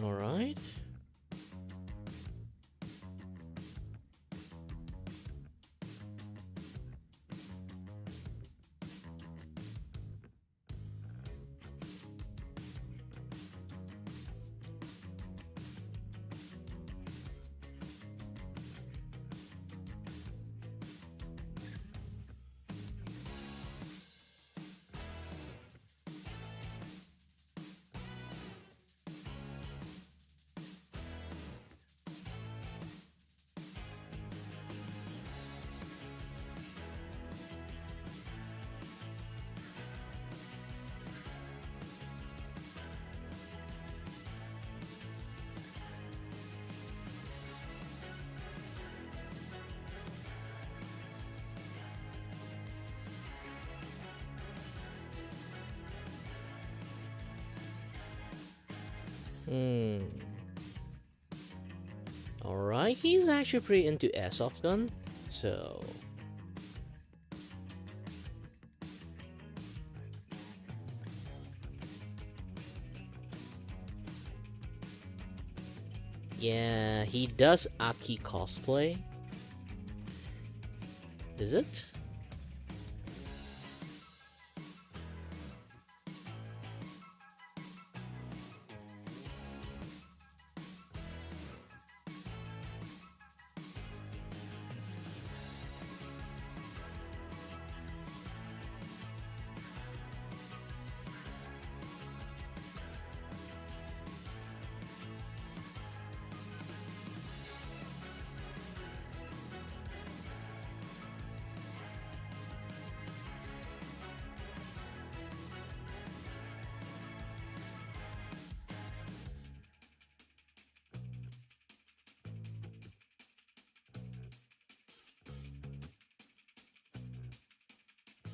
All right. Hmm. Alright, he's actually pretty into airsoft gun, so... Yeah, he does Aki cosplay. Is it?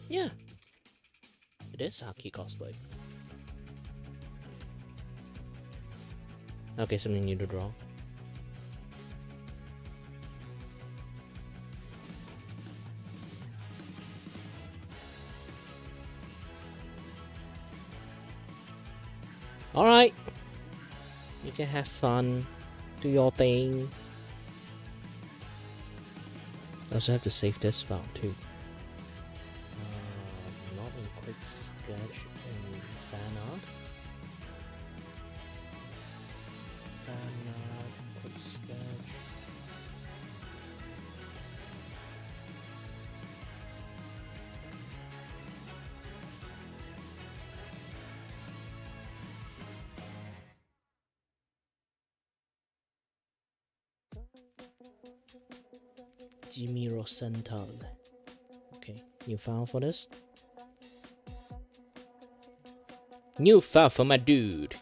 Yeah. It is Aki cosplay. Okay, something new to draw. Alright. You can have fun. Do your thing. I also have to save this file too. Not in quick sketch and fan art. Fan art, quick sketch. Jimmy Rosenthal. Okay, new file for this. New file for my dude.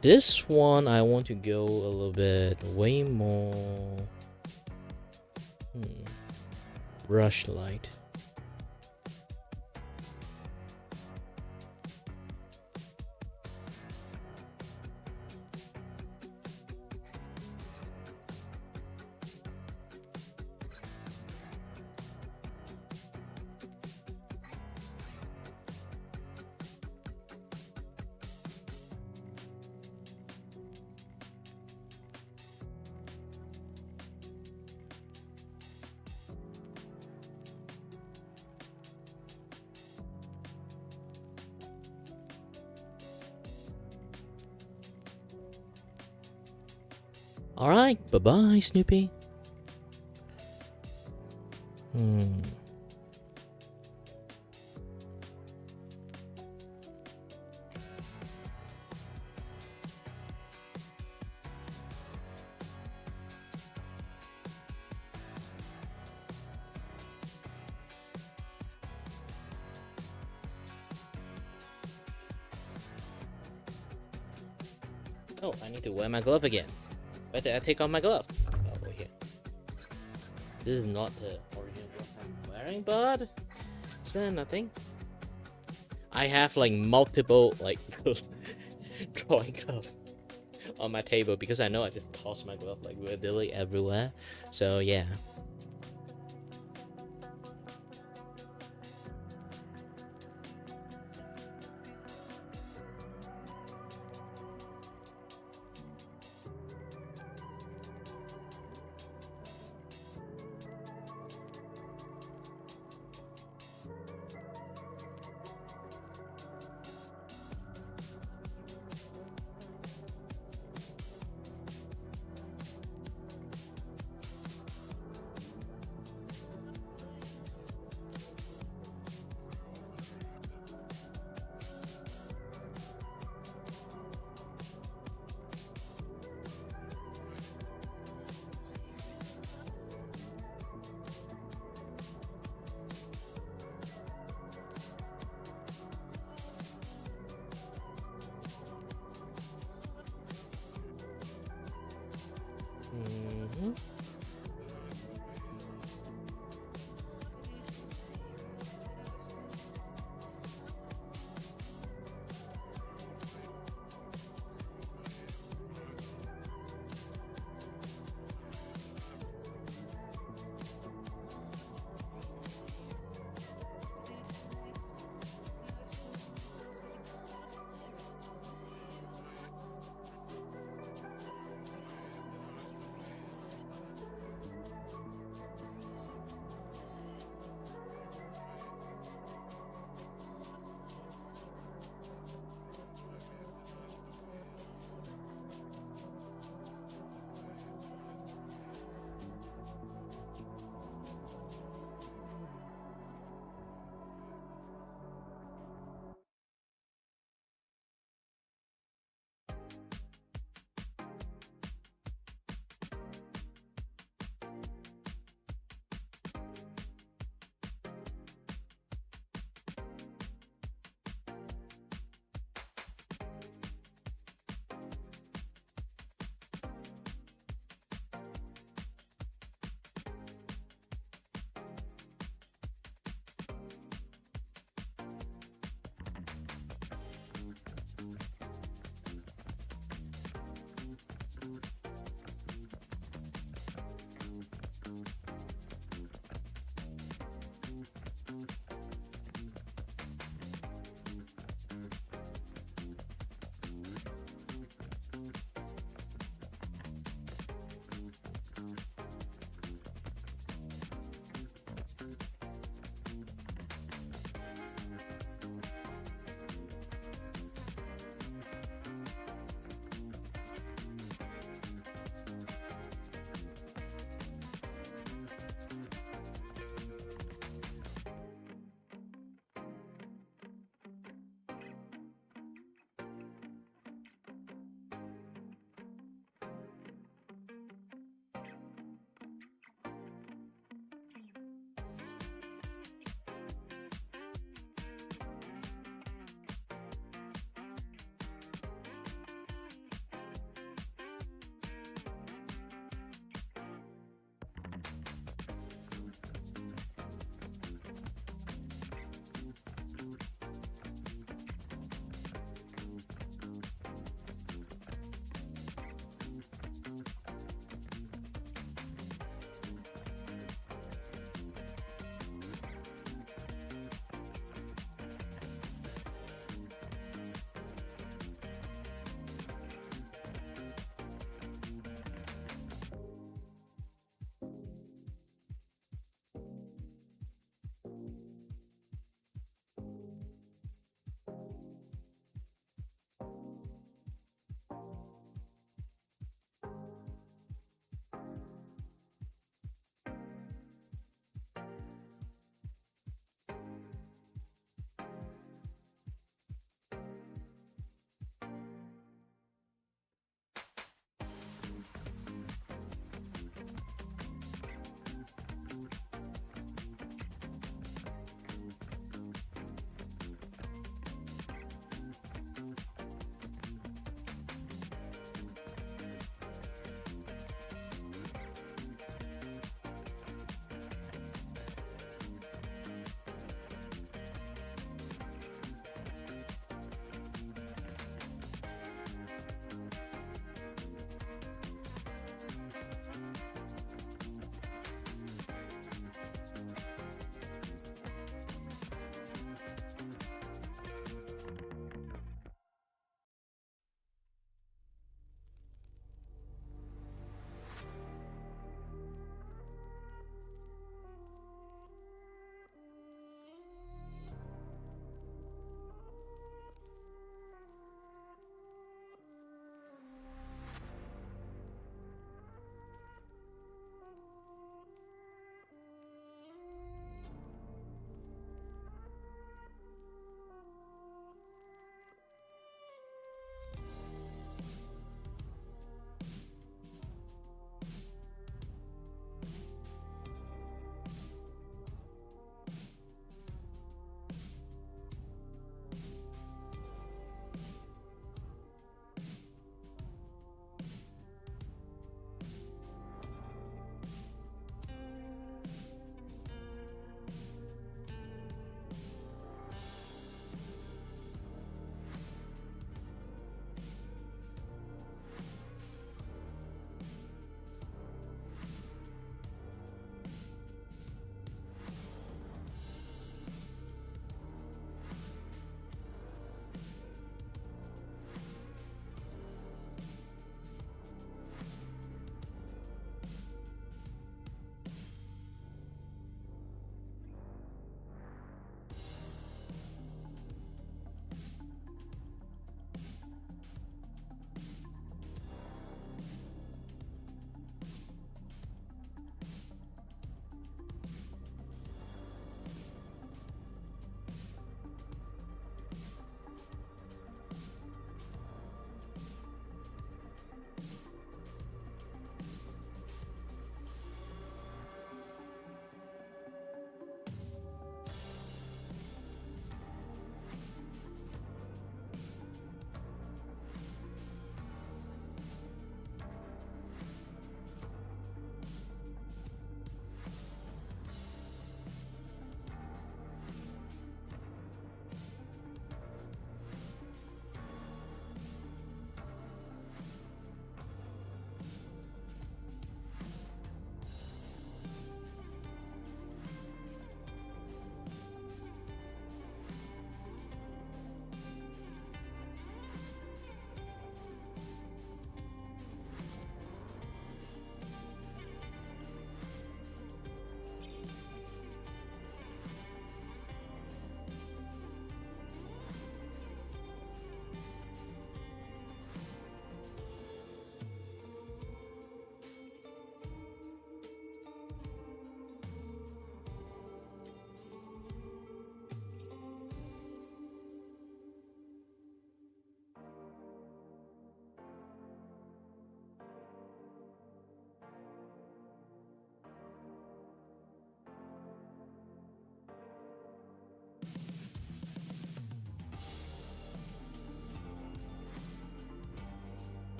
This one I want to go a little bit way more brush light. Alright, bye-bye, Snoopy. Oh, I need to wear my glove again. Where did I take off my glove? Oh, over here. This is not the original glove I'm wearing, but it's better than nothing. I have like multiple like drawing gloves on my table because I know I just toss my glove like willy everywhere. So yeah.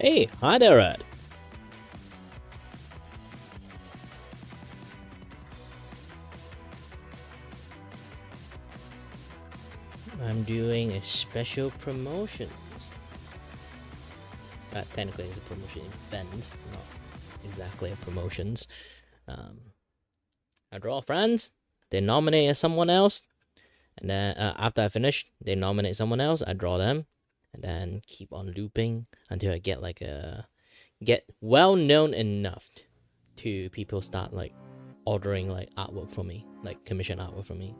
Hey, hi there, Ed. I'm doing a special promotion. Technically, it's a promotion event, not exactly a promotions. I draw friends, they nominate someone else, and then after I finish, they nominate someone else. I draw them, and then keep on looping until I get well known enough to people start like ordering like artwork from me, like commission artwork from me.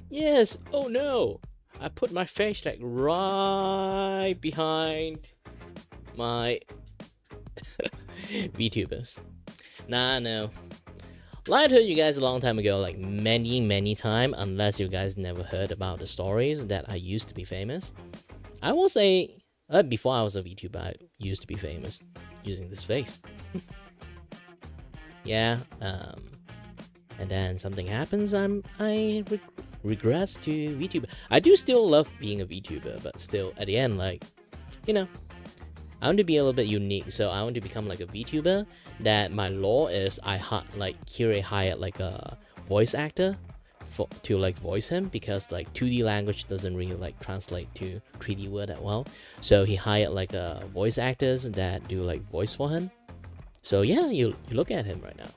Yes. Oh no. I put my face like right behind my VTubers. Nah, no. Like I told you guys a long time ago, like many time, unless you guys never heard about the stories that I used to be famous. I will say, before I was a VTuber, I used to be famous using this face. Yeah, and then something happens, I regress to VTuber. I do still love being a VTuber, but still, at the end, like, you know, I want to be a little bit unique, so I want to become like a VTuber. That my law is I hired like a voice actor to like voice him, because like 2D language doesn't really like translate to 3D word that well. So he hired like voice actors that do like voice for him. So yeah, you look at him right now.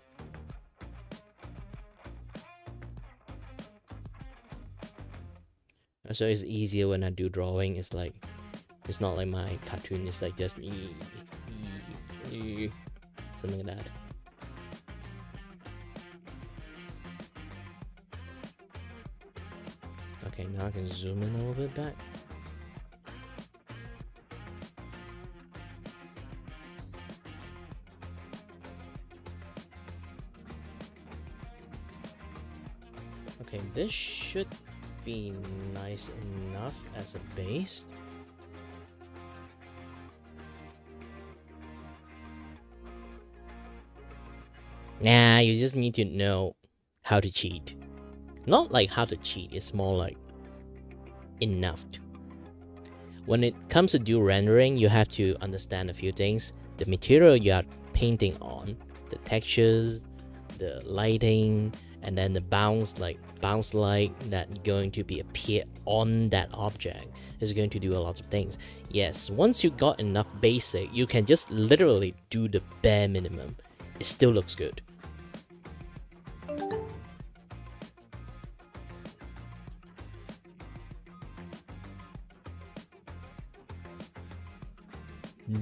So it's easier when I do drawing. It's like, it's not like my cartoon. It's like just something like that. Okay, now I can zoom in a little bit back. Okay, this should be nice enough as a base. Nah, you just need to know how to cheat. Not like how to cheat, it's more like enough. When it comes to do rendering, you have to understand a few things. The material you are painting on, the textures, the lighting, and then the bounce light that going to be appear on that object is going to do a lot of things. Yes, once you got enough basic, you can just literally do the bare minimum. It still looks good.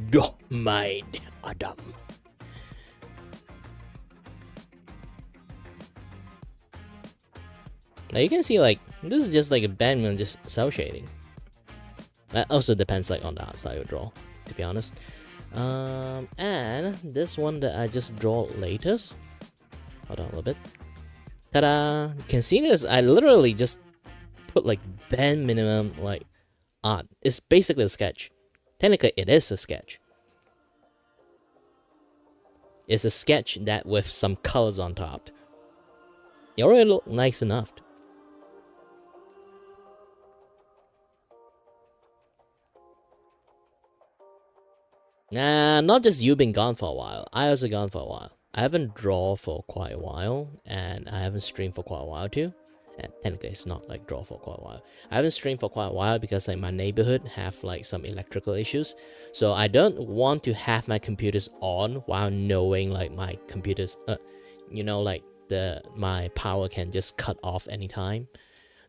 Don't mind Adam. Now you can see like this is just like a band just cell shading. That also depends like on the art style you draw, to be honest. And this one that I just draw latest. Hold on a little bit. Ta-da! You can see this. I literally just put like band minimum like art. It's basically a sketch. Technically, it is a sketch. It's a sketch that with some colors on top. It already look nice enough. Nah, not just you been gone for a while. I also gone for a while. I haven't drawn for quite a while, and I haven't streamed for quite a while too. And technically, it's not like draw for quite a while. I haven't streamed for quite a while because like my neighborhood have like some electrical issues, so I don't want to have my computers on while knowing like my computers, you know, like my power can just cut off anytime.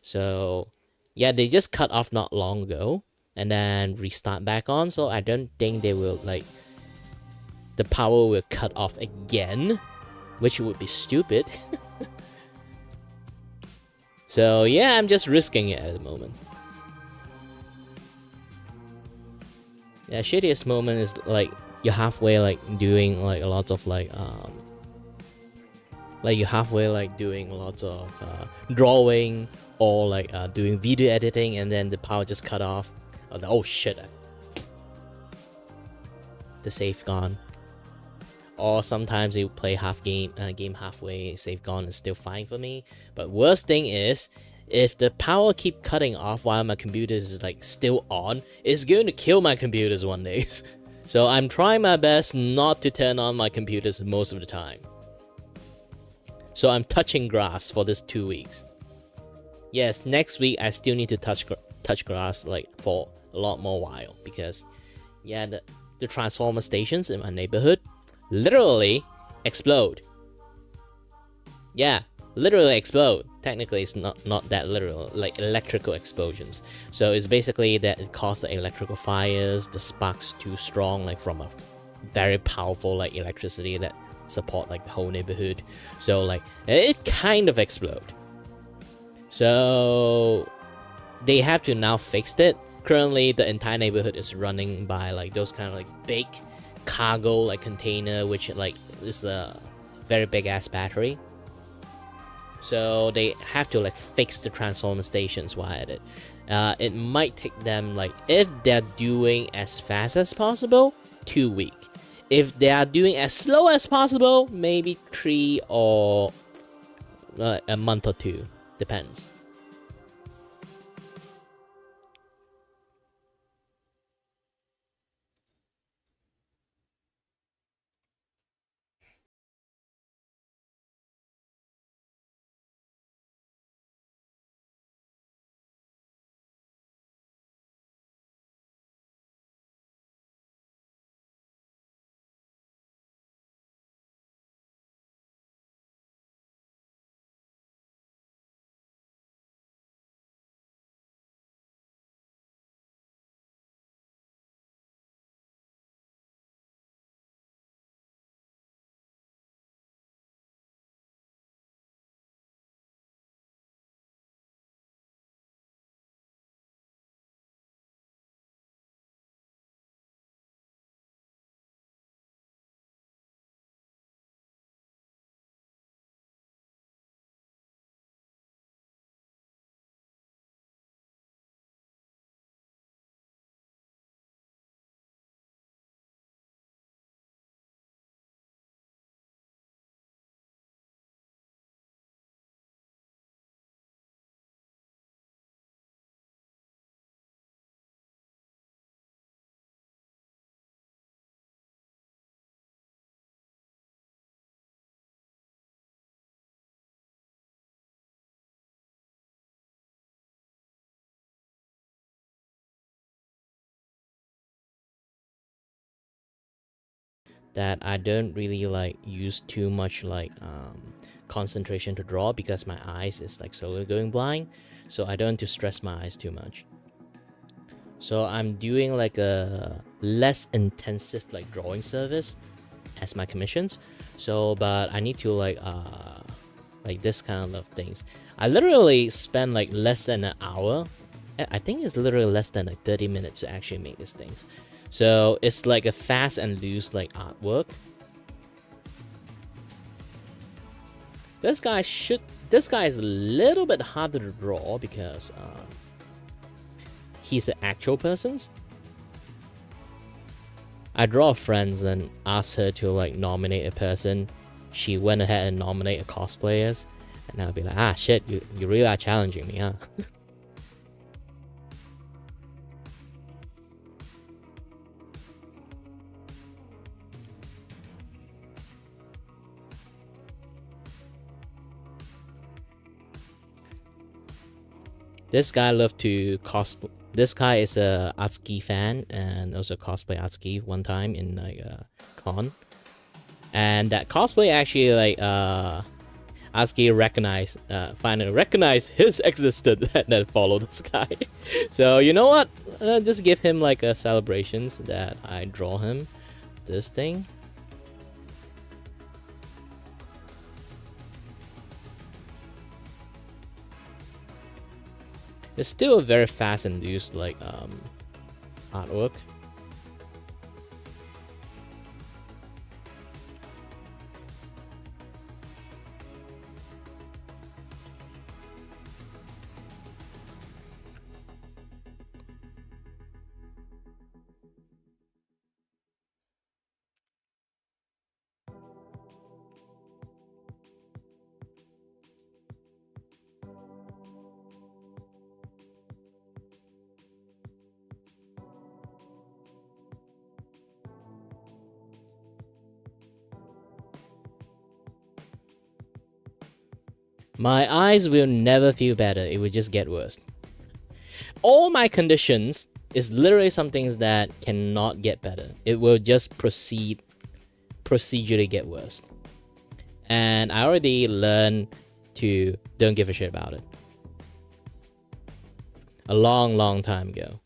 So yeah, they just cut off not long ago and then restart back on. So I don't think they will like the power will cut off again, which would be stupid. So yeah, I'm just risking it at the moment. Yeah, shittiest moment is like you're halfway like doing like a lot of like you're halfway like doing lots of drawing or like doing video editing, and then the power just cut off. Oh shit, the save gone. Or sometimes you play game halfway, save gone is still fine for me. But worst thing is If the power keep cutting off while my computer is like still on, it's going to kill my computers one day. So I'm trying my best not to turn on my computers most of the time. So I'm touching grass for this 2 weeks. Yes, next week I still need to touch grass like for a lot more while, because yeah, the transformer stations in my neighborhood literally explode. Yeah, literally explode. Technically, it's not that literal, like electrical explosions. So it's basically that it causes the electrical fires, the sparks too strong, like from a very powerful like electricity that support like the whole neighborhood. So like it kind of explode. So they have to now fix it. Currently, the entire neighborhood is running by like those kind of like big cargo like container, which like is a very big ass battery. So they have to like fix the transformer stations while at it. It might take them, like, if they're doing as fast as possible, 2 weeks. If they are doing as slow as possible, maybe 3 or a month or 2, depends. That I don't really like use too much like concentration to draw, because my eyes is like slowly going blind, so I don't want to stress my eyes too much. So I'm doing like a less intensive like drawing service as my commissions. So but I need to like this kind of things. I literally spend like less than an hour. I think it's literally less than like 30 minutes to actually make these things. So it's like a fast and loose like artwork. This guy is a little bit harder to draw because he's an actual person. I draw friends and asked her to like nominate a person. She went ahead and nominate a cosplayers, and I'll be like, ah shit, you really are challenging me, huh? This guy loved to cosplay. This guy is a Atsuki fan and also cosplay Atsuki one time in like a con. And that cosplay actually like Atsuki finally recognized his existence and then followed this guy. So you know what? Just give him like a celebrations that I draw him this thing. It's still a very fast induced like artwork. My eyes will never feel better. It will just get worse. All my conditions is literally some things that cannot get better. It will just procedurally get worse. And I already learned to don't give a shit about it. A long time ago.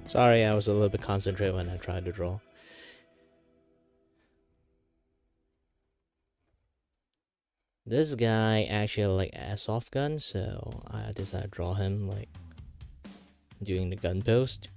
Sorry, I was a little bit concentrated when I tried to draw. This guy actually like airsoft gun, so I decided to draw him like doing the gun post.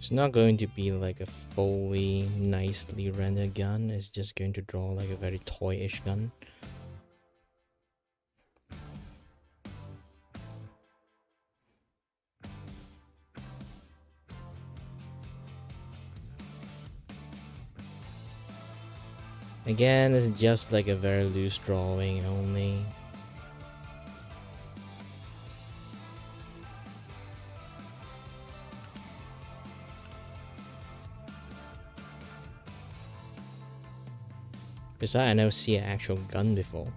It's not going to be like a fully nicely rendered gun, it's just going to draw like a very toyish gun. Again, it's just like a very loose drawing only. Besides, I never see an actual gun before.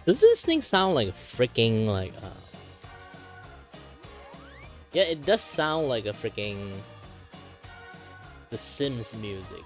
Does this thing sound like a freaking like yeah, it does sound like a freaking The Sims music.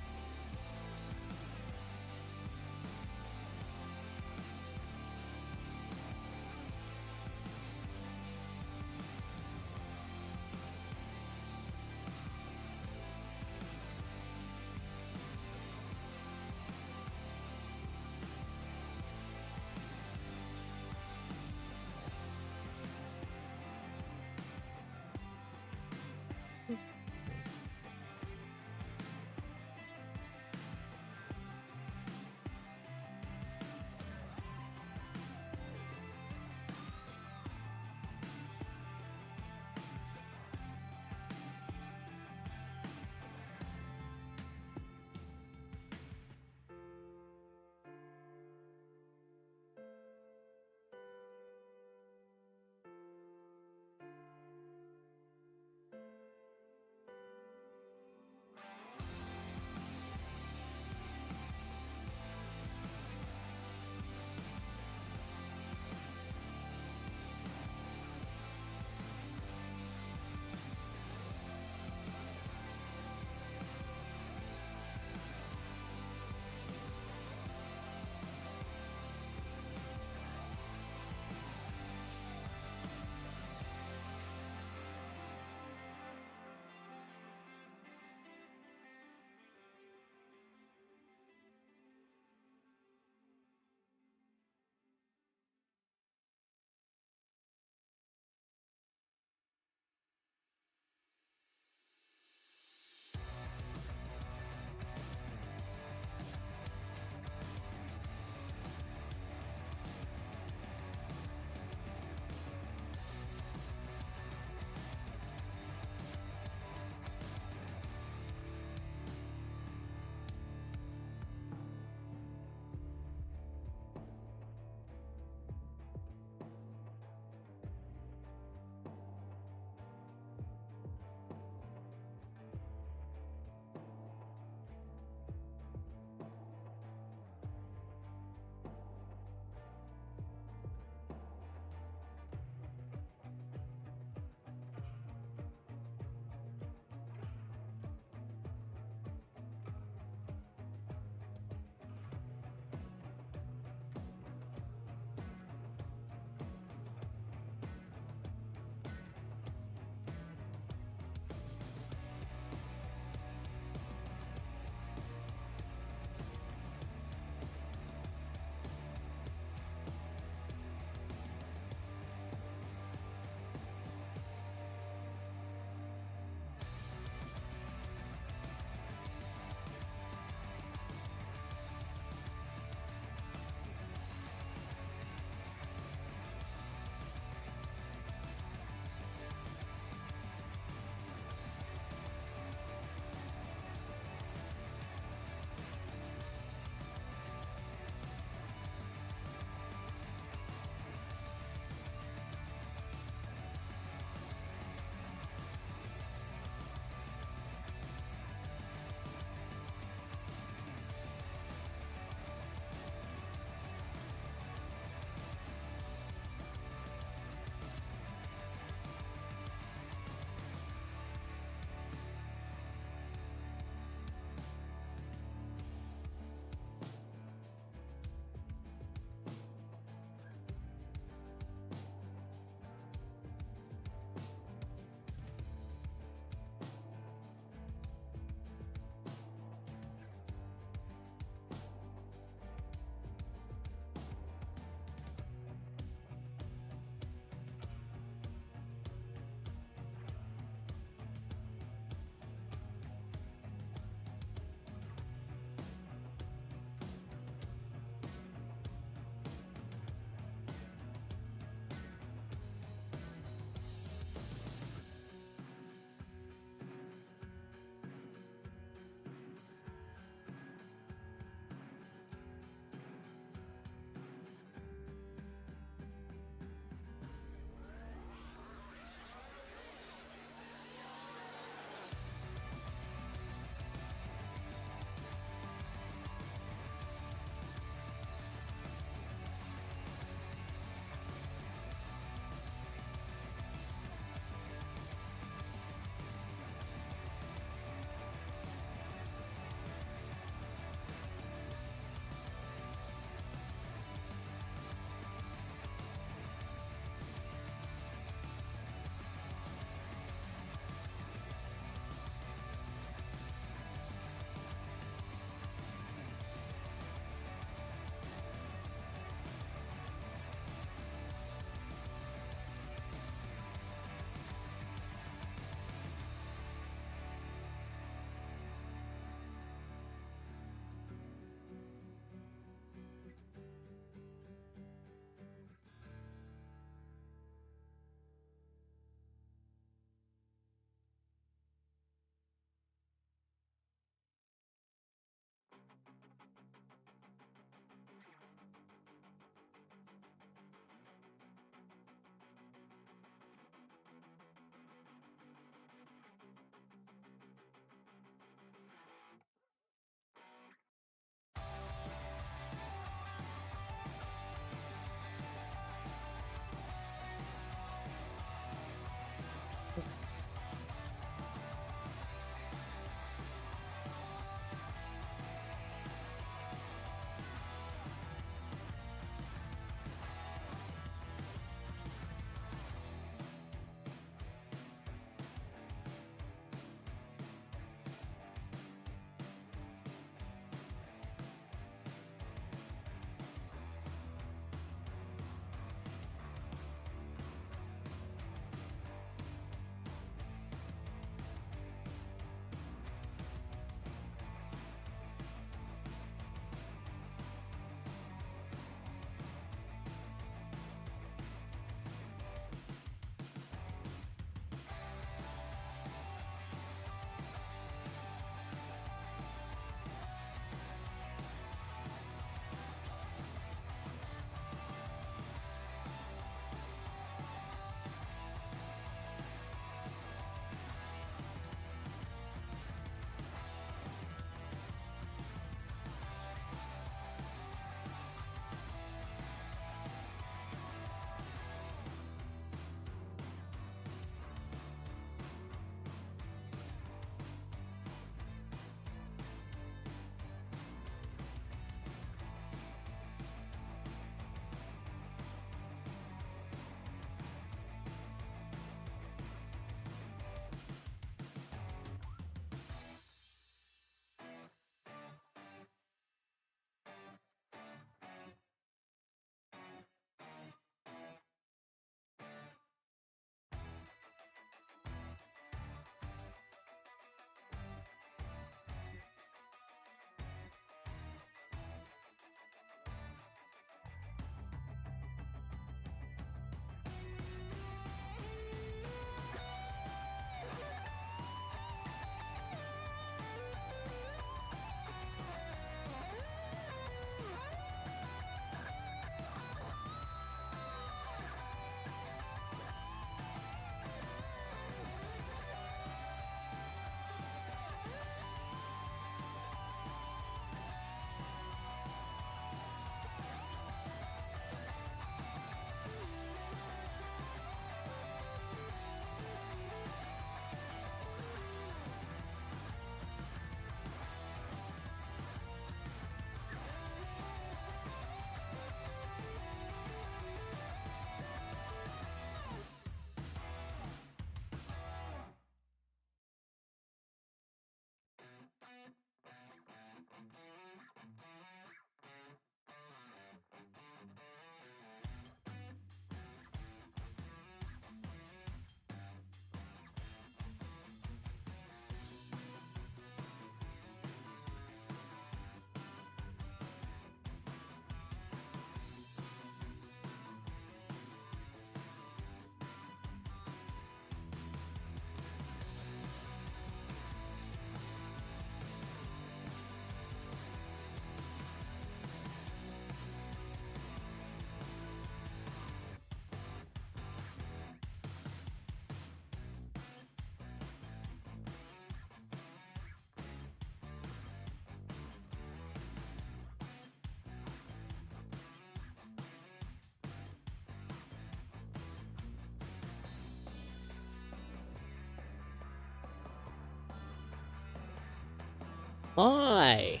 Hi.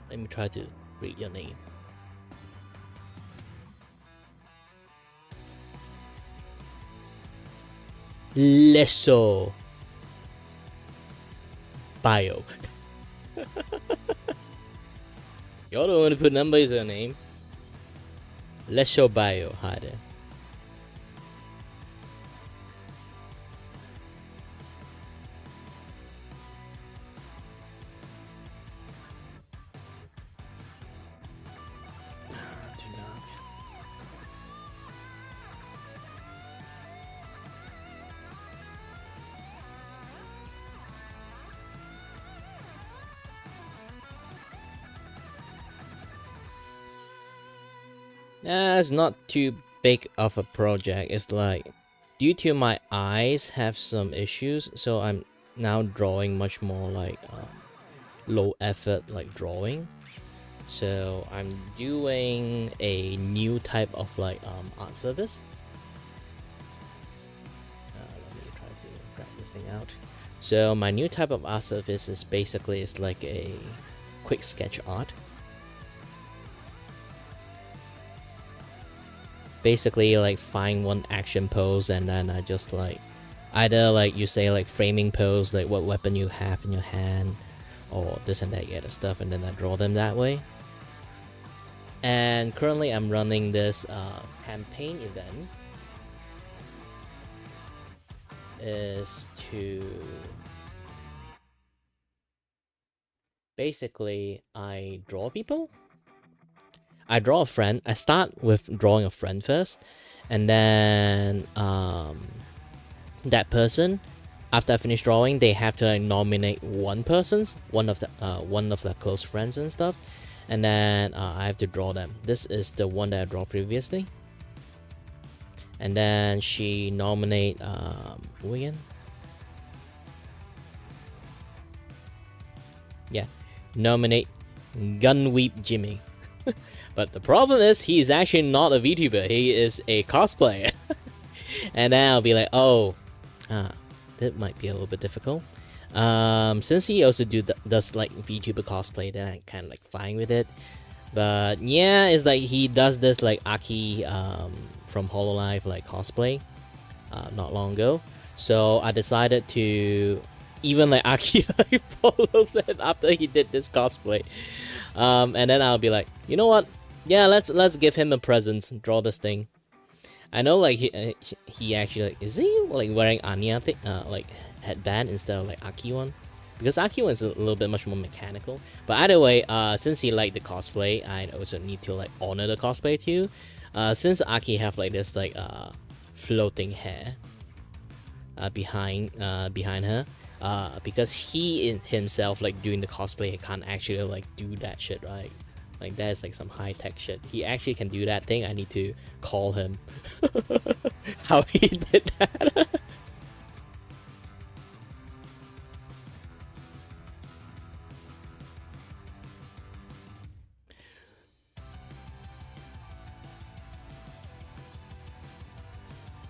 Let me try to read your name. Leso Bio. You're the one who put numbers in your name. Leso Bio. Hi there. It's not too big of a project. It's like, due to my eyes have some issues, so I'm now drawing much more like low effort like drawing. So I'm doing a new type of like art service. Let me try to drag this thing out. So my new type of art service is basically it's like a quick sketch art. Basically like find one action pose and then I just like either like you say like framing pose, like what weapon you have in your hand or this and that other stuff, and then I draw them that way. And currently I'm running this campaign event is to basically I draw people. I draw a friend. I start with drawing a friend first, and then that person, after I finish drawing, they have to like nominate one of their close friends and stuff, and then I have to draw them. This is the one that I draw previously, and then she nominate who again? Yeah, nominate Gunweep Jimmy. But the problem is he's actually not a VTuber. He is a cosplayer. And then I'll be like, oh, that might be a little bit difficult. Since he also does like VTuber cosplay, then I'm kind of like fine with it. But yeah, it's like he does this like Aki from Hololive like cosplay not long ago. So I decided to even like Aki like follows it after he did this cosplay. And then I'll be like, you know what? Yeah, let's give him a present. Draw this thing. I know, like he actually like is he like wearing Anya like headband instead of like Aki one, because Aki one is a little bit much more mechanical. But either way, since he liked the cosplay, I also need to like honor the cosplay too. Since Aki have like this like floating hair behind her. Because he in himself like doing the cosplay, he can't actually like do that shit, right? Like that's like some high tech shit. He actually can do that thing. I need to call him how he did that.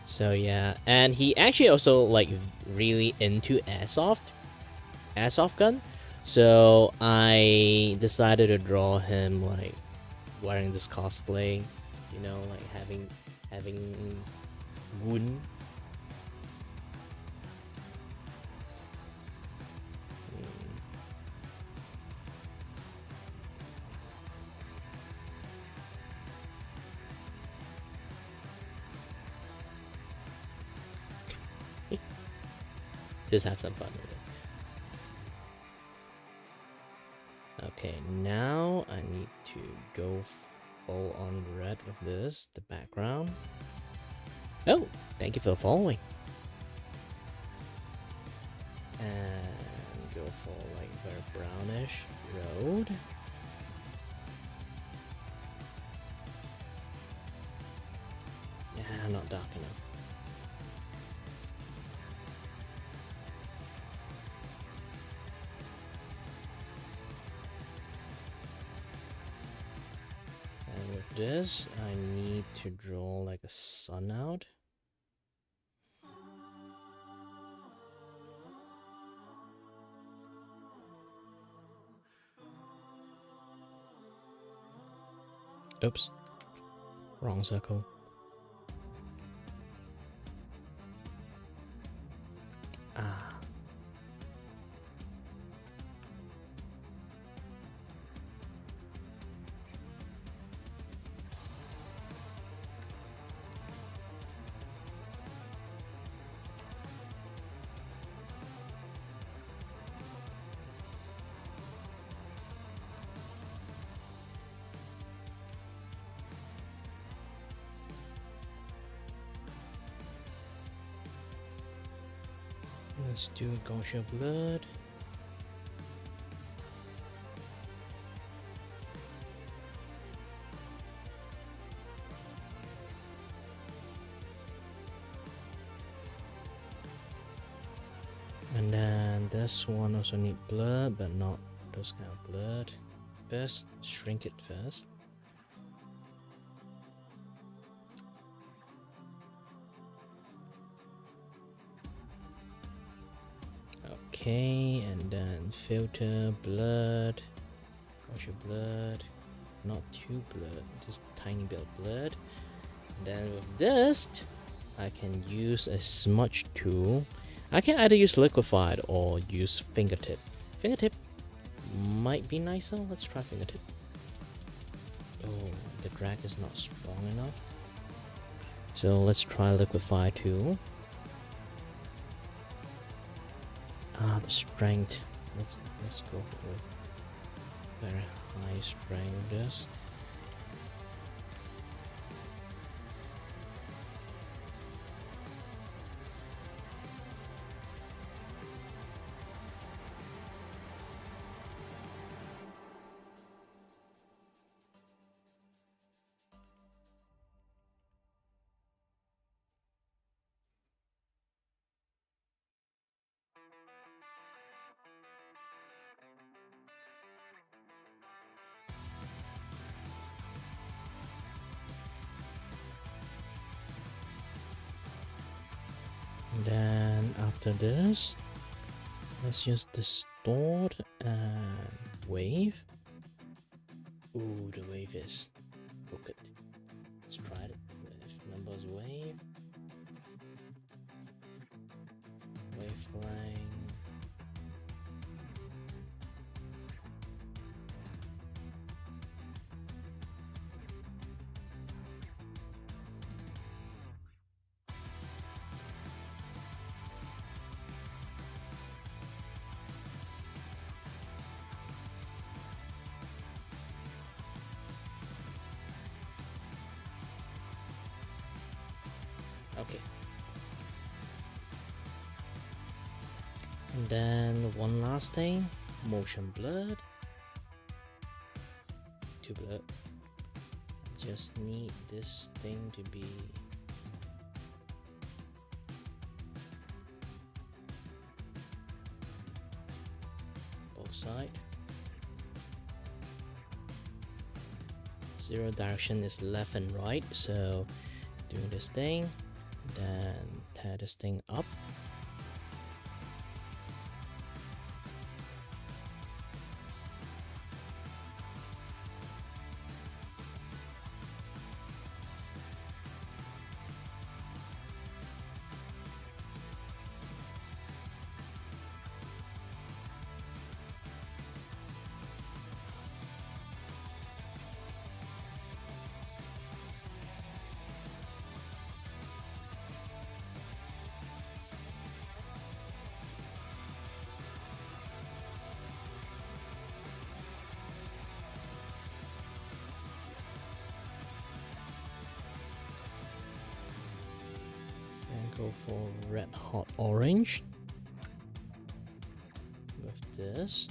So yeah, and he actually also like really into airsoft gun. So I decided to draw him like wearing this cosplay, you know, like having gun. Just have some fun with it. Okay, now I need to go full on red with this, the background. Oh, thank you for following. And go for like very brownish road. Yeah, not dark enough. And with this, I need to draw like a sun out. Oops, wrong circle. Ah. Let's do Gaussian blurred. And then this one also need blur, but not those kind of blurred. First, shrink it first. Okay, and then filter blurred, Gaussian blurred, not too blurred, just tiny bit blurred. And then with this, I can use a smudge tool. I can either use liquefied or use fingertip. Fingertip might be nicer. Let's try fingertip. Oh, the drag is not strong enough. So let's try liquefy tool. Ah, the strength. Let's go for very high strength of this. And then after this, let's use distort and wave. Ooh, the wave is crooked. Let's try it with numbers wave. Waveline. Okay. And then one last thing, motion blurred. Too blurred. Just need this thing to be both sides. Zero direction is left and right, so doing this thing, then tear this thing up. Go for red hot orange with this.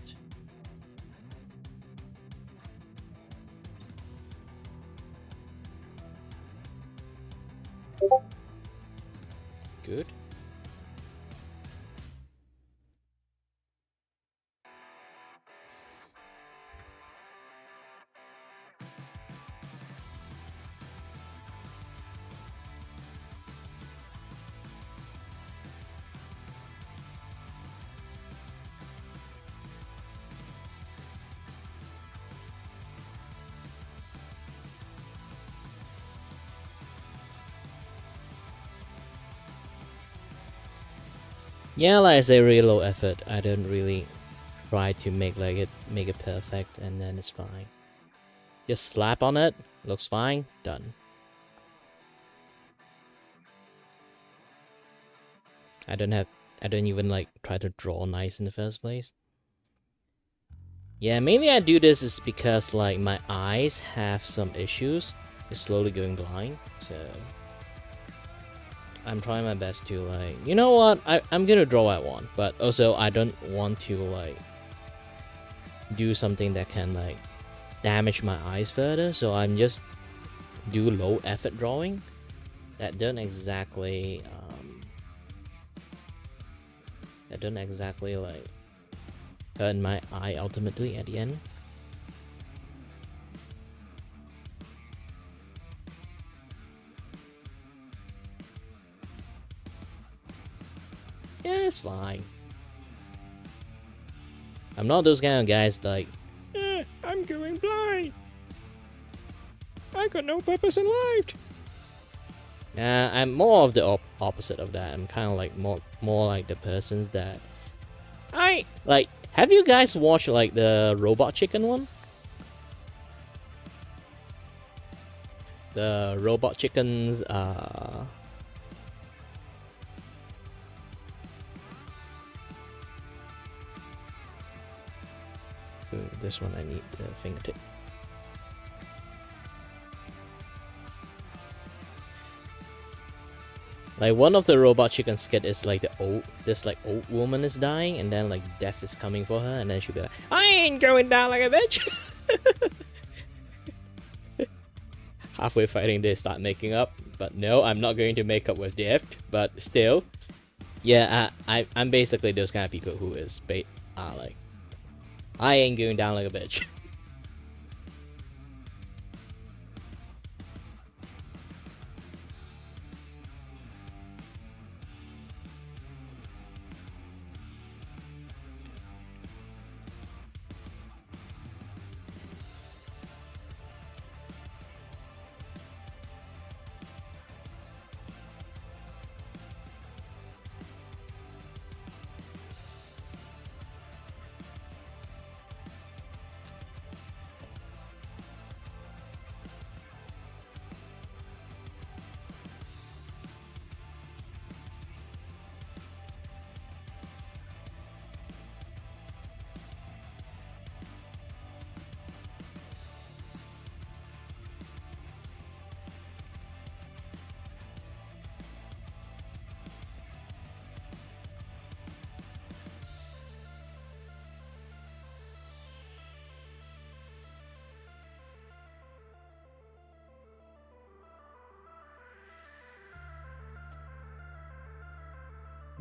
Good. Yeah, like I say, really low effort. I don't really try to make it perfect, and then it's fine. Just slap on it, looks fine, done. I don't even like try to draw nice in the first place. Yeah, mainly I do this is because like my eyes have some issues. It's slowly going blind, so I'm trying my best to like, you know what, I'm gonna draw what I want, but also I don't want to like do something that can like damage my eyes further, so I'm just do low effort drawing that don't exactly like hurt my eye ultimately at the end. Yeah, it's fine. I'm not those kind of guys like, I'm going blind. I got no purpose in life. I'm more of the opposite of that. I'm kind of like more like the persons that I like. Have you guys watched like the robot chicken one? The robot chickens. Ooh, this one I need the fingertip. Like one of the robot chicken skit is like this like old woman is dying, and then like death is coming for her, and then she'll be like, I ain't going down like a bitch. Halfway fighting, they start making up, but no, I'm not going to make up with death. But still, yeah, I'm basically those kind of people who is like, I ain't going down like a bitch.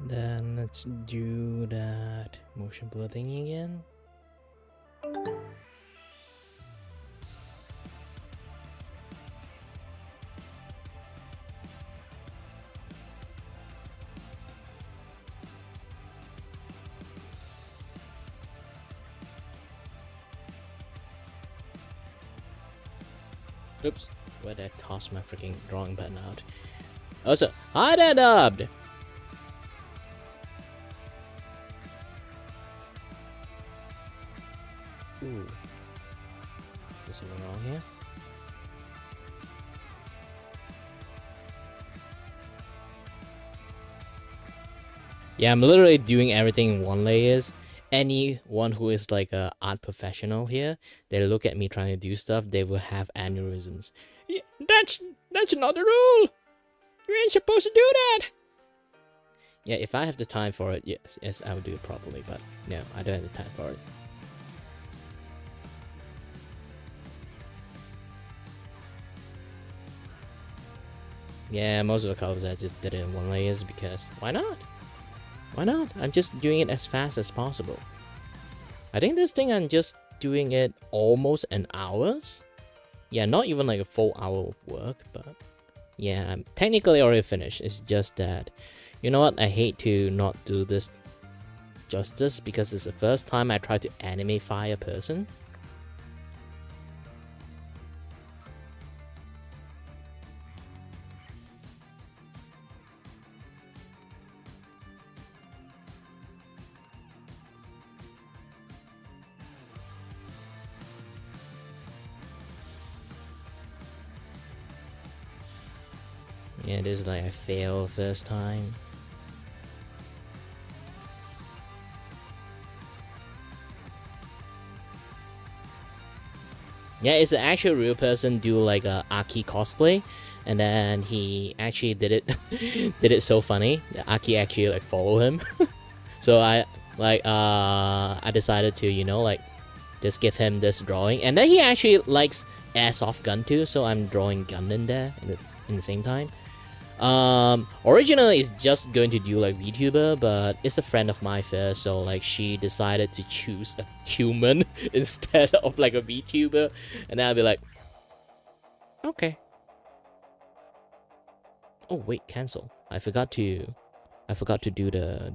Then let's do that motion blur thingy again. Oops, where did I toss my freaking drawing button out? Also, hi there, dubbed! Ooh. Is something wrong here? Yeah, I'm literally doing everything in one layers. Anyone who is like a art professional here, they look at me trying to do stuff, they will have aneurysms. Yeah, that's not the rule! You ain't supposed to do that! Yeah, if I have the time for it, yes, I will do it properly, but no, I don't have the time for it. Yeah, most of the colors I just did it in one layers because why not? Why not? I'm just doing it as fast as possible. I think this thing I'm just doing it almost an hours. Yeah, not even like a full hour of work, but yeah, I'm technically already finished. It's just that, you know what? I hate to not do this justice because it's the first time I try to animify a person. Yeah, this is like I failed first time. Yeah, it's an actual real person do like a Aki cosplay, and then he actually did it did it so funny that Aki actually like follow him. So I decided to, you know, like just give him this drawing, and then he actually likes airsoft gun too, so I'm drawing gun in there in the same time. Originally it's just going to do like VTuber, but it's a friend of mine first, so like she decided to choose a human instead of like a VTuber, and then I'll be like, okay. Oh wait, cancel. I forgot to do the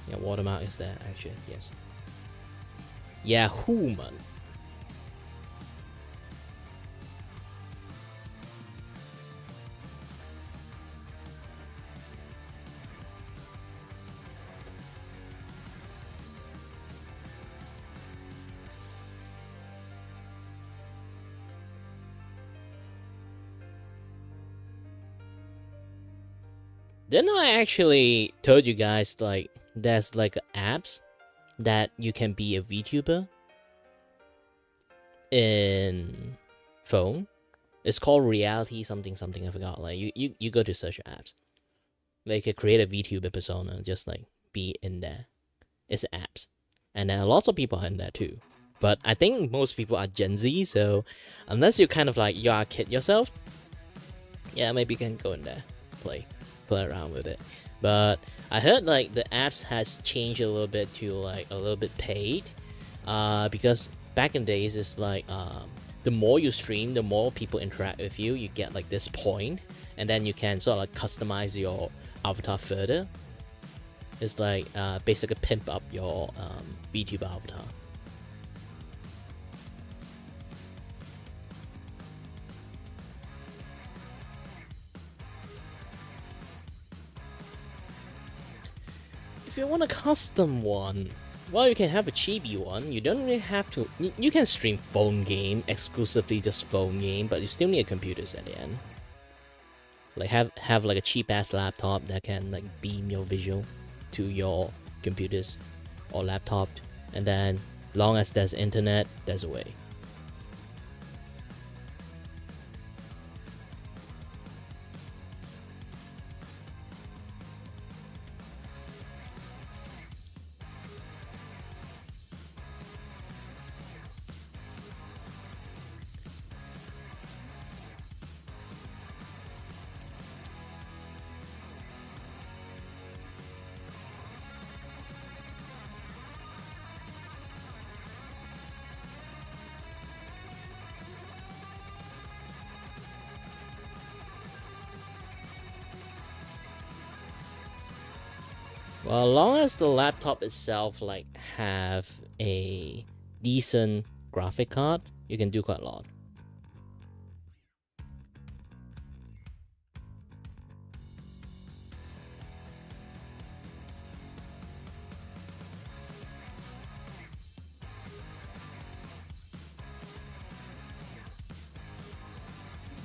yeah, watermark is there actually, yes. Yeah, human. Didn't I actually told you guys like there's like apps that you can be a VTuber in phone? It's called reality something something, I forgot. Like you go to search apps. Like you create a VTuber persona, just like be in there. It's apps. And lots of people are in there too. But I think most people are Gen Z, so unless you're kind of like you're a kid yourself, yeah, maybe you can go in there, play around with it. But I heard like the apps has changed a little bit to like a little bit paid, because back in days it's like the more you stream, the more people interact with you, you get like this point, and then you can sort of like customize your avatar further. It's like basically pimp up your VTuber avatar. If you want a custom one, well, you can have a chibi one. You don't really have to. You can stream phone game, exclusively just phone game, but you still need a computer at the end. Like have like a cheap ass laptop that can like beam your visual to your computers or laptop, and then long as there's internet, there's a way. Well, as long as the laptop itself like have a decent graphic card, you can do quite a lot.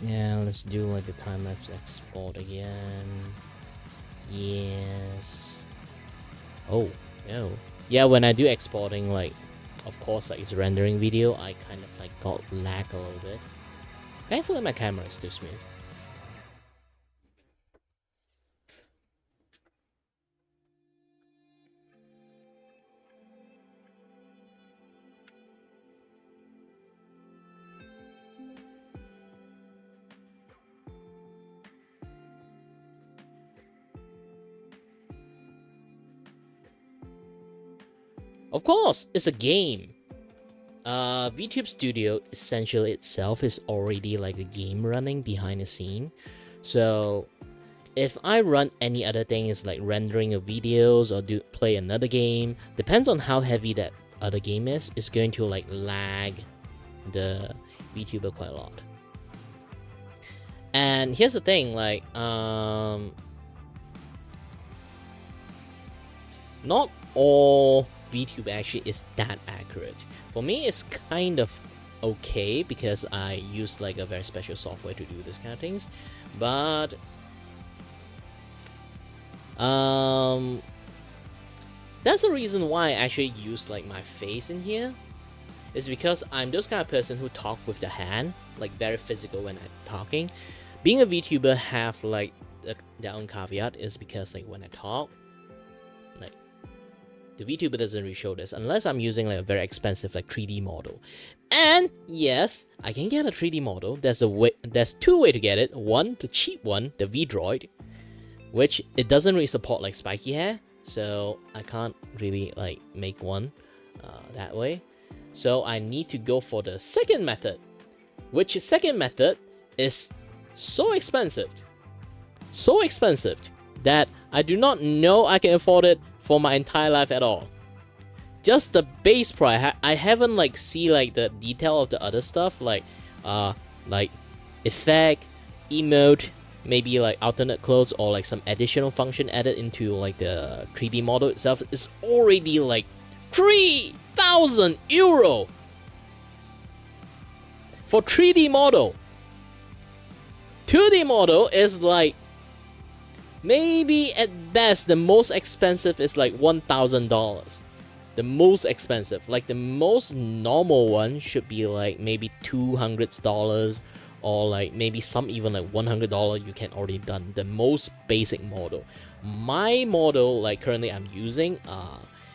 Yeah, let's do like a time-lapse export again. Yes. Oh, no. Yeah, when I do exporting, like, of course, like it's rendering video, I kind of like got lag a little bit. Thankfully, my camera is still smooth. Of course, it's a game. VTube Studio essentially itself is already like a game running behind the scene. So if I run any other thing, is like rendering of videos or do play another game, depends on how heavy that other game is, it's going to like lag the VTuber quite a lot. And here's the thing, like not all VTube actually is that accurate. For me, it's kind of okay because I use like a very special software to do this kind of things, but that's the reason why I actually use like my face in here. Is because I'm those kind of person who talk with the hand, like very physical when I'm talking. Being a VTuber have like their own caveat is because like when I talk, like the VTuber doesn't really show this unless I'm using like a very expensive like 3D model. And yes, I can get a 3D model. There's two ways to get it. One, the cheap one, the V-Droid, which it doesn't really support like spiky hair, so I can't really like make one that way. So I need to go for the second method, which second method is so expensive that I do not know I can afford it for my entire life at all. Just the base price. I haven't like see like the detail of the other stuff like effect, emote, maybe like alternate clothes or like some additional function added into like the 3D model itself. Is already like 3,000 euro for 3D model. 2D model is like maybe at best the most expensive is like $1,000. The most expensive, like the most normal one should be like maybe $200 or like maybe some even like $100 you can already done the most basic model. My model like currently I'm using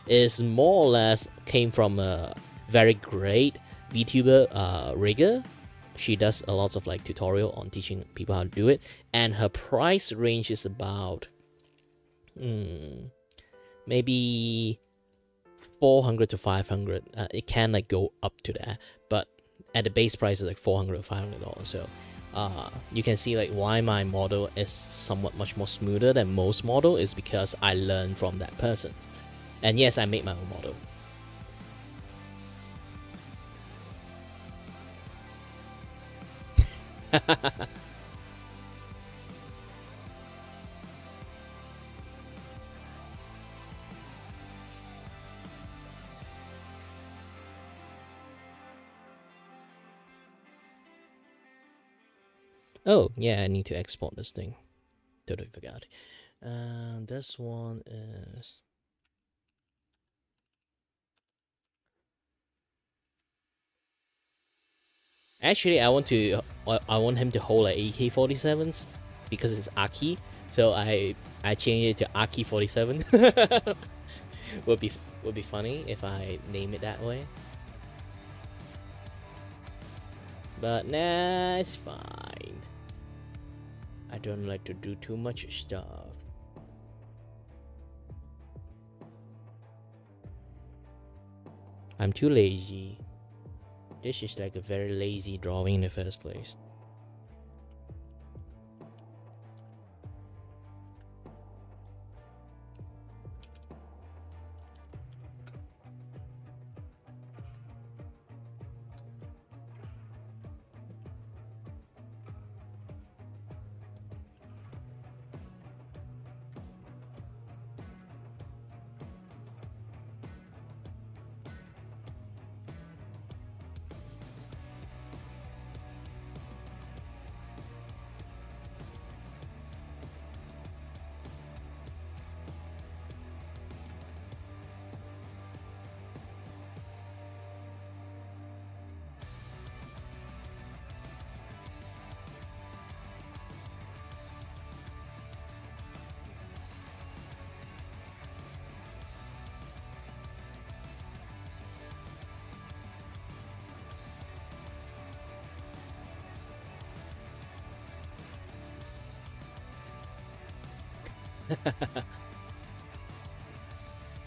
is more or less came from a very great VTuber rigger. She does a lot of like tutorial on teaching people how to do it, and her price range is about maybe 400 to 500. It can like go up to that, but at the base price is like 400 to 500 dollars. So you can see like why my model is somewhat much more smoother than most model is because I learned from that person. And yes, I made my own model. Oh, yeah, I need to export this thing. Totally forgot. This one is... Actually, I want him to hold like AK-47s because it's Aki. So I changed it to Aki-47. would be funny if I name it that way. But nah, it's fine. I don't like to do too much stuff. I'm too lazy. This is like a very lazy drawing in the first place.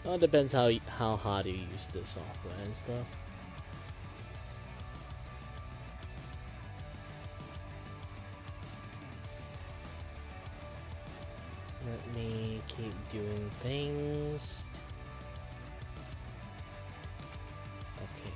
Well, it depends how hard you use the software and stuff. Let me keep doing things. Okay.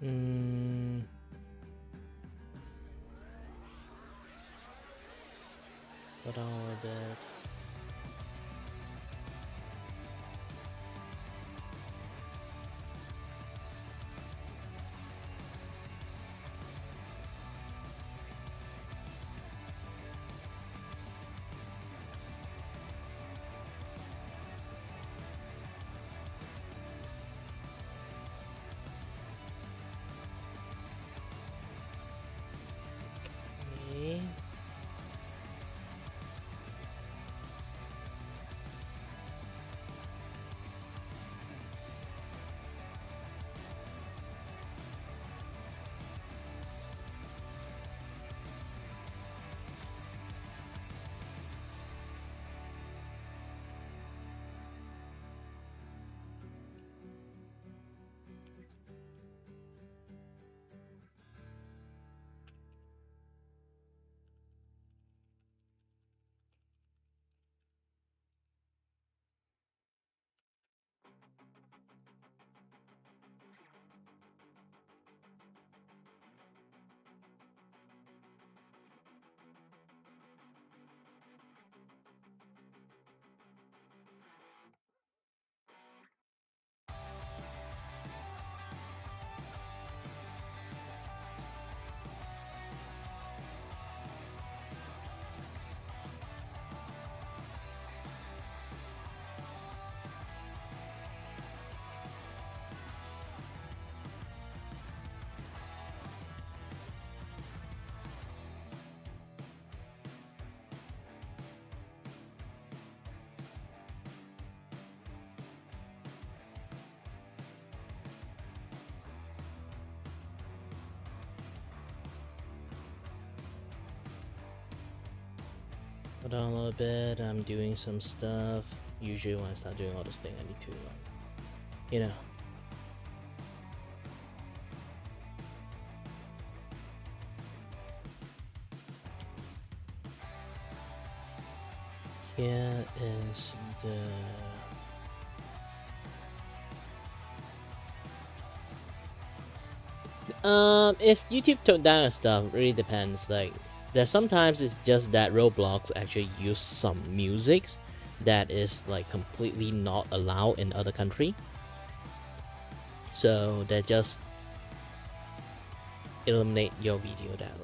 Put on a bit. Okay. Hold on a little bit. I'm doing some stuff. Usually when I start doing all this thing, I need to, you know. Here is the... if YouTube took down stuff, really depends. Like, there's sometimes it's just that Roblox actually use some musics that is like completely not allowed in other country. So they just eliminate your video that way.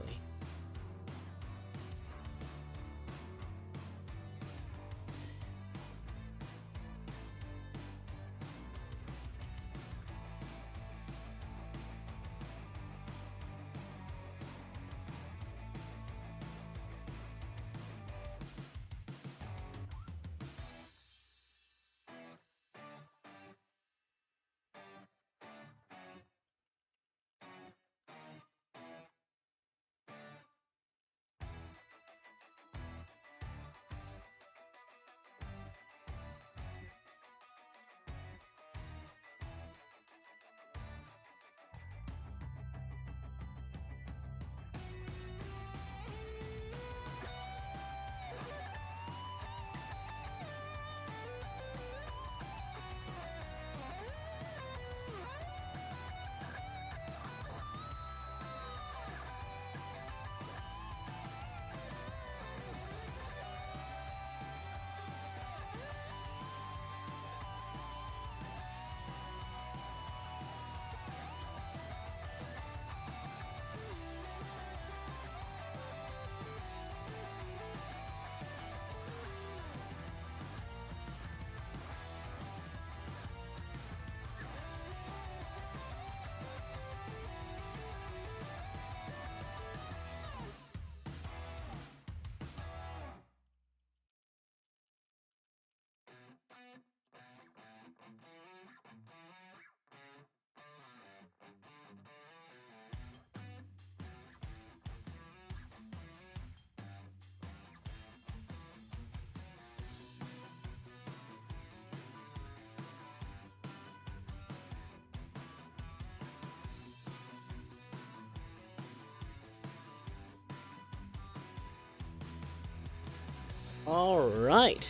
All right.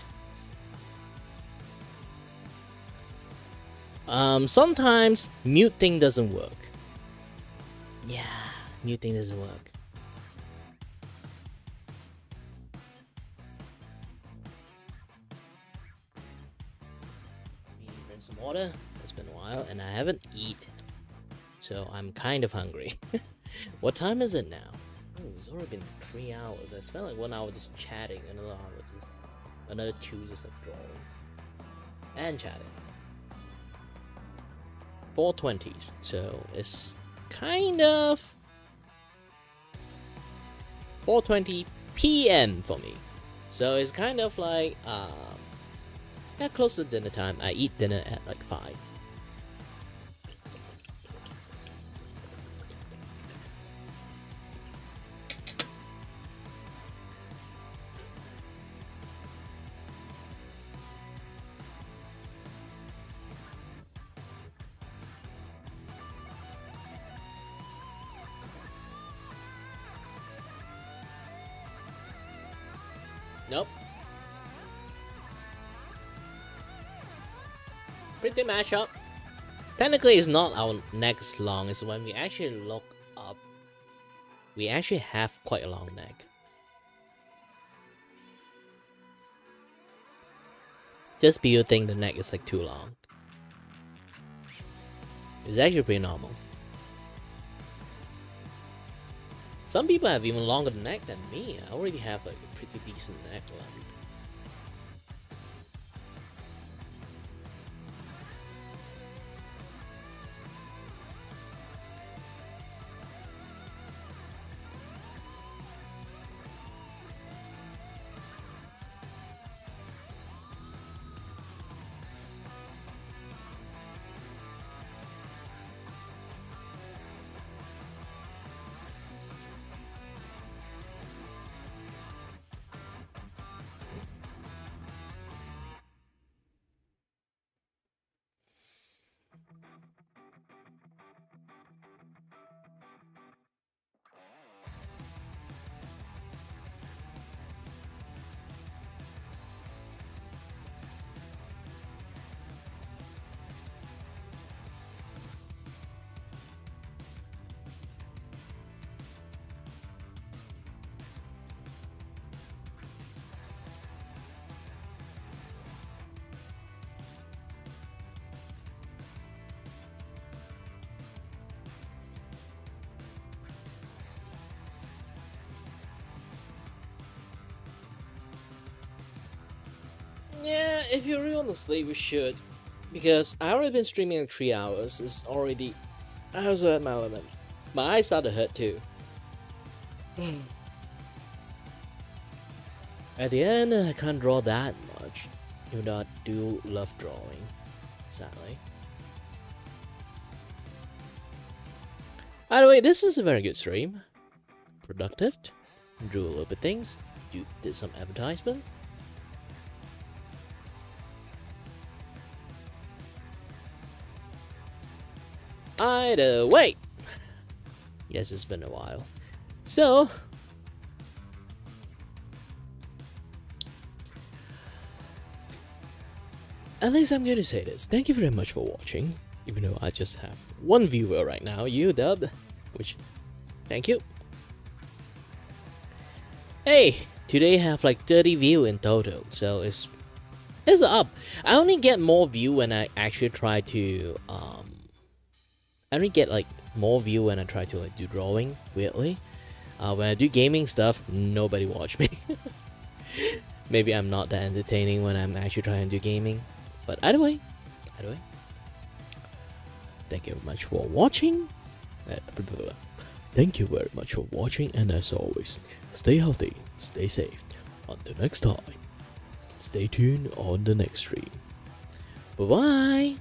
Sometimes mute thing doesn't work. Yeah, new thing doesn't work. Let me drink some water. It's been a while and I haven't eaten. So I'm kind of hungry. What time is it now? Oh, it's already been 3 hours. I spent like 1 hour just chatting, another hour just another 2 just like drawing. And chatting. 4:20s. So it's kind of 4:20 PM for me. So it's kind of like yeah, close to dinner time. I eat dinner at like 5. Nope. Pretty match up. Technically, it's not our neck's long. It's when we actually look up. We actually have quite a long neck. Just people think the neck is like too long. It's actually pretty normal. Some people have even longer neck than me. I already have like a pretty decent neck length. Yeah, if you really want to sleep, you should. Because I already been streaming in 3 hours. It's already... I also at my limit. My eyes start to hurt too. At the end, I can't draw that much. Even though I do love drawing. Sadly. By the way, this is a very good stream. Productive. Drew a little bit things. Did some advertisement. Either way, yes, it's been a while. So, at least I'm going to say this. Thank you very much for watching. Even though I just have one viewer right now, you dub, which, thank you. Hey, today I have like 30 views in total, so it's up. I only get more view when I actually try to I only get like more view when I try to like do drawing, weirdly. When I do gaming stuff, nobody watch me. Maybe I'm not that entertaining when I'm actually trying to do gaming. But either way, thank you very much for watching. Thank you very much for watching, and as always, stay healthy, stay safe. Until next time, stay tuned on the next stream. Bye bye.